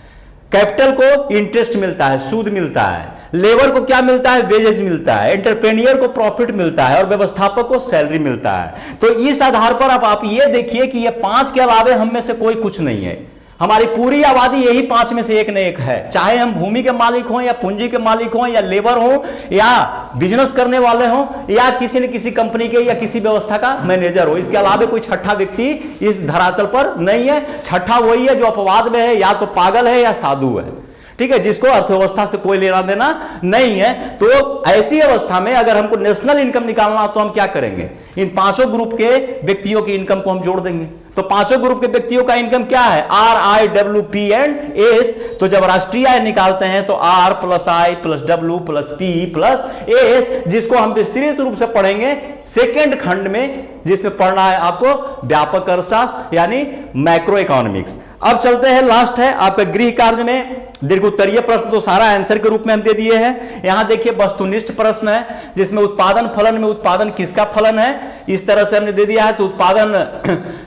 S1: कैपिटल को इंटरेस्ट मिलता है, सूद मिलता है। लेबर को क्या मिलता है? वेजेज मिलता है। एंटरप्रेन्योर को प्रॉफिट मिलता है और व्यवस्थापक को सैलरी मिलता है। तो इस आधार पर अब आप ये देखिए कि ये 5 के अलावे हम में से कोई कुछ नहीं है। हमारी पूरी आबादी यही 5 में से एक न एक है, चाहे हम भूमि के मालिक हों या पूंजी के मालिक हों या लेबर हों या बिजनेस करने वाले हों या किसी न किसी कंपनी के या किसी व्यवस्था का मैनेजर हो। इसके अलावा कोई छठा व्यक्ति इस धरातल पर नहीं है। छठा वही है जो अपवाद में है, या तो पागल है या साधु है, ठीक है, जिसको अर्थव्यवस्था से कोई लेना देना नहीं है। तो ऐसी अवस्था में अगर हमको नेशनल इनकम निकालना तो हम क्या करेंगे? इन 5 ग्रुप के व्यक्तियों की इनकम को हम जोड़ देंगे। तो 5 ग्रुप के व्यक्तियों का इनकम क्या है? R, I, W, P and S. तो जब राष्ट्रीय आय निकालते हैं तो R plus I plus W plus P plus S, जिसको हम विस्तृत रूप से पढ़ेंगे सेकेंड खंड में, जिसमें पढ़ना है आपको व्यापक अर्थशास्त्र यानी मैक्रो इकोनॉमिक्स। अब चलते हैं, लास्ट है आपका गृह कार्य में दीर्घोत्तरीय प्रश्न। तो सारा आंसर के रूप में हम दे दिए हैं। यहां देखिए वस्तुनिष्ठ प्रश्न है जिसमें उत्पादन फलन में उत्पादन किसका फलन है, इस तरह से हमने दे दिया है। तो उत्पादन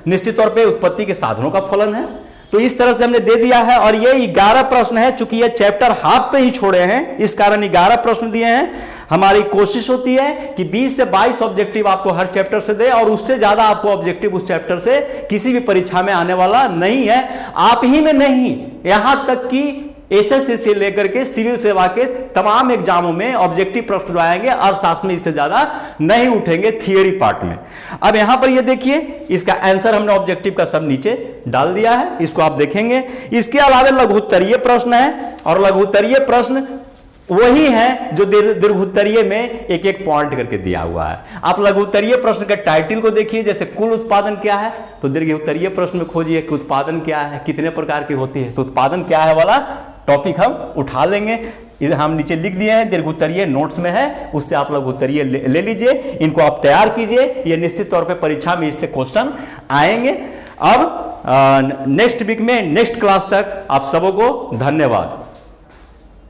S1: निश्चित तौर पे उत्पत्ति के साधनों का फलन है, तो इस तरह से हमने दे दिया है। और ये 11 प्रश्न है, चूंकि ये चैप्टर हाफ पे ही छोड़े हैं इस कारण 11 प्रश्न दिए हैं। हमारी कोशिश होती है कि 20 से 22 ऑब्जेक्टिव आपको हर चैप्टर से दे, और उससे ज्यादा आपको ऑब्जेक्टिव उस चैप्टर से किसी भी परीक्षा में आने वाला नहीं है। आप ही में नहीं, यहां तक कि एसएससी से लेकर के सिविल सेवा के तमाम एग्जामों में ऑब्जेक्टिव प्रश्न जो आएंगे अर्थशास्त्र में इससे ज्यादा नहीं उठेंगे थियरी पार्ट में। अब यहां पर ये देखिए, इसका आंसर हमने ऑब्जेक्टिव का सब नीचे डाल दिया है, इसको आप देखेंगे। इसके अलावा लघुत्तरीय प्रश्न है, और लघुत्तरीय प्रश्न वही है जो दीर्घोत्तरीय में एक एक पॉइंट करके दिया हुआ है। आप लघुत्तरीय प्रश्न के टाइटल को देखिए, जैसे कुल उत्पादन क्या है, तो दीर्घोत्तरीय प्रश्न में खोजिए कि उत्पादन क्या है, कितने प्रकार की होती है। तो उत्पादन क्या है वाला टॉपिक हम उठा लेंगे, इधर हम नीचे लिख दिए हैं, दीर्घोत्तरीय नोट्स में है, उससे आप लघुत्तरीय ले लीजिए, इनको आप तैयार कीजिए। ये निश्चित तौर पे परीक्षा में इससे क्वेश्चन आएंगे। अब नेक्स्ट वीक में नेक्स्ट क्लास तक आप सबों को धन्यवाद।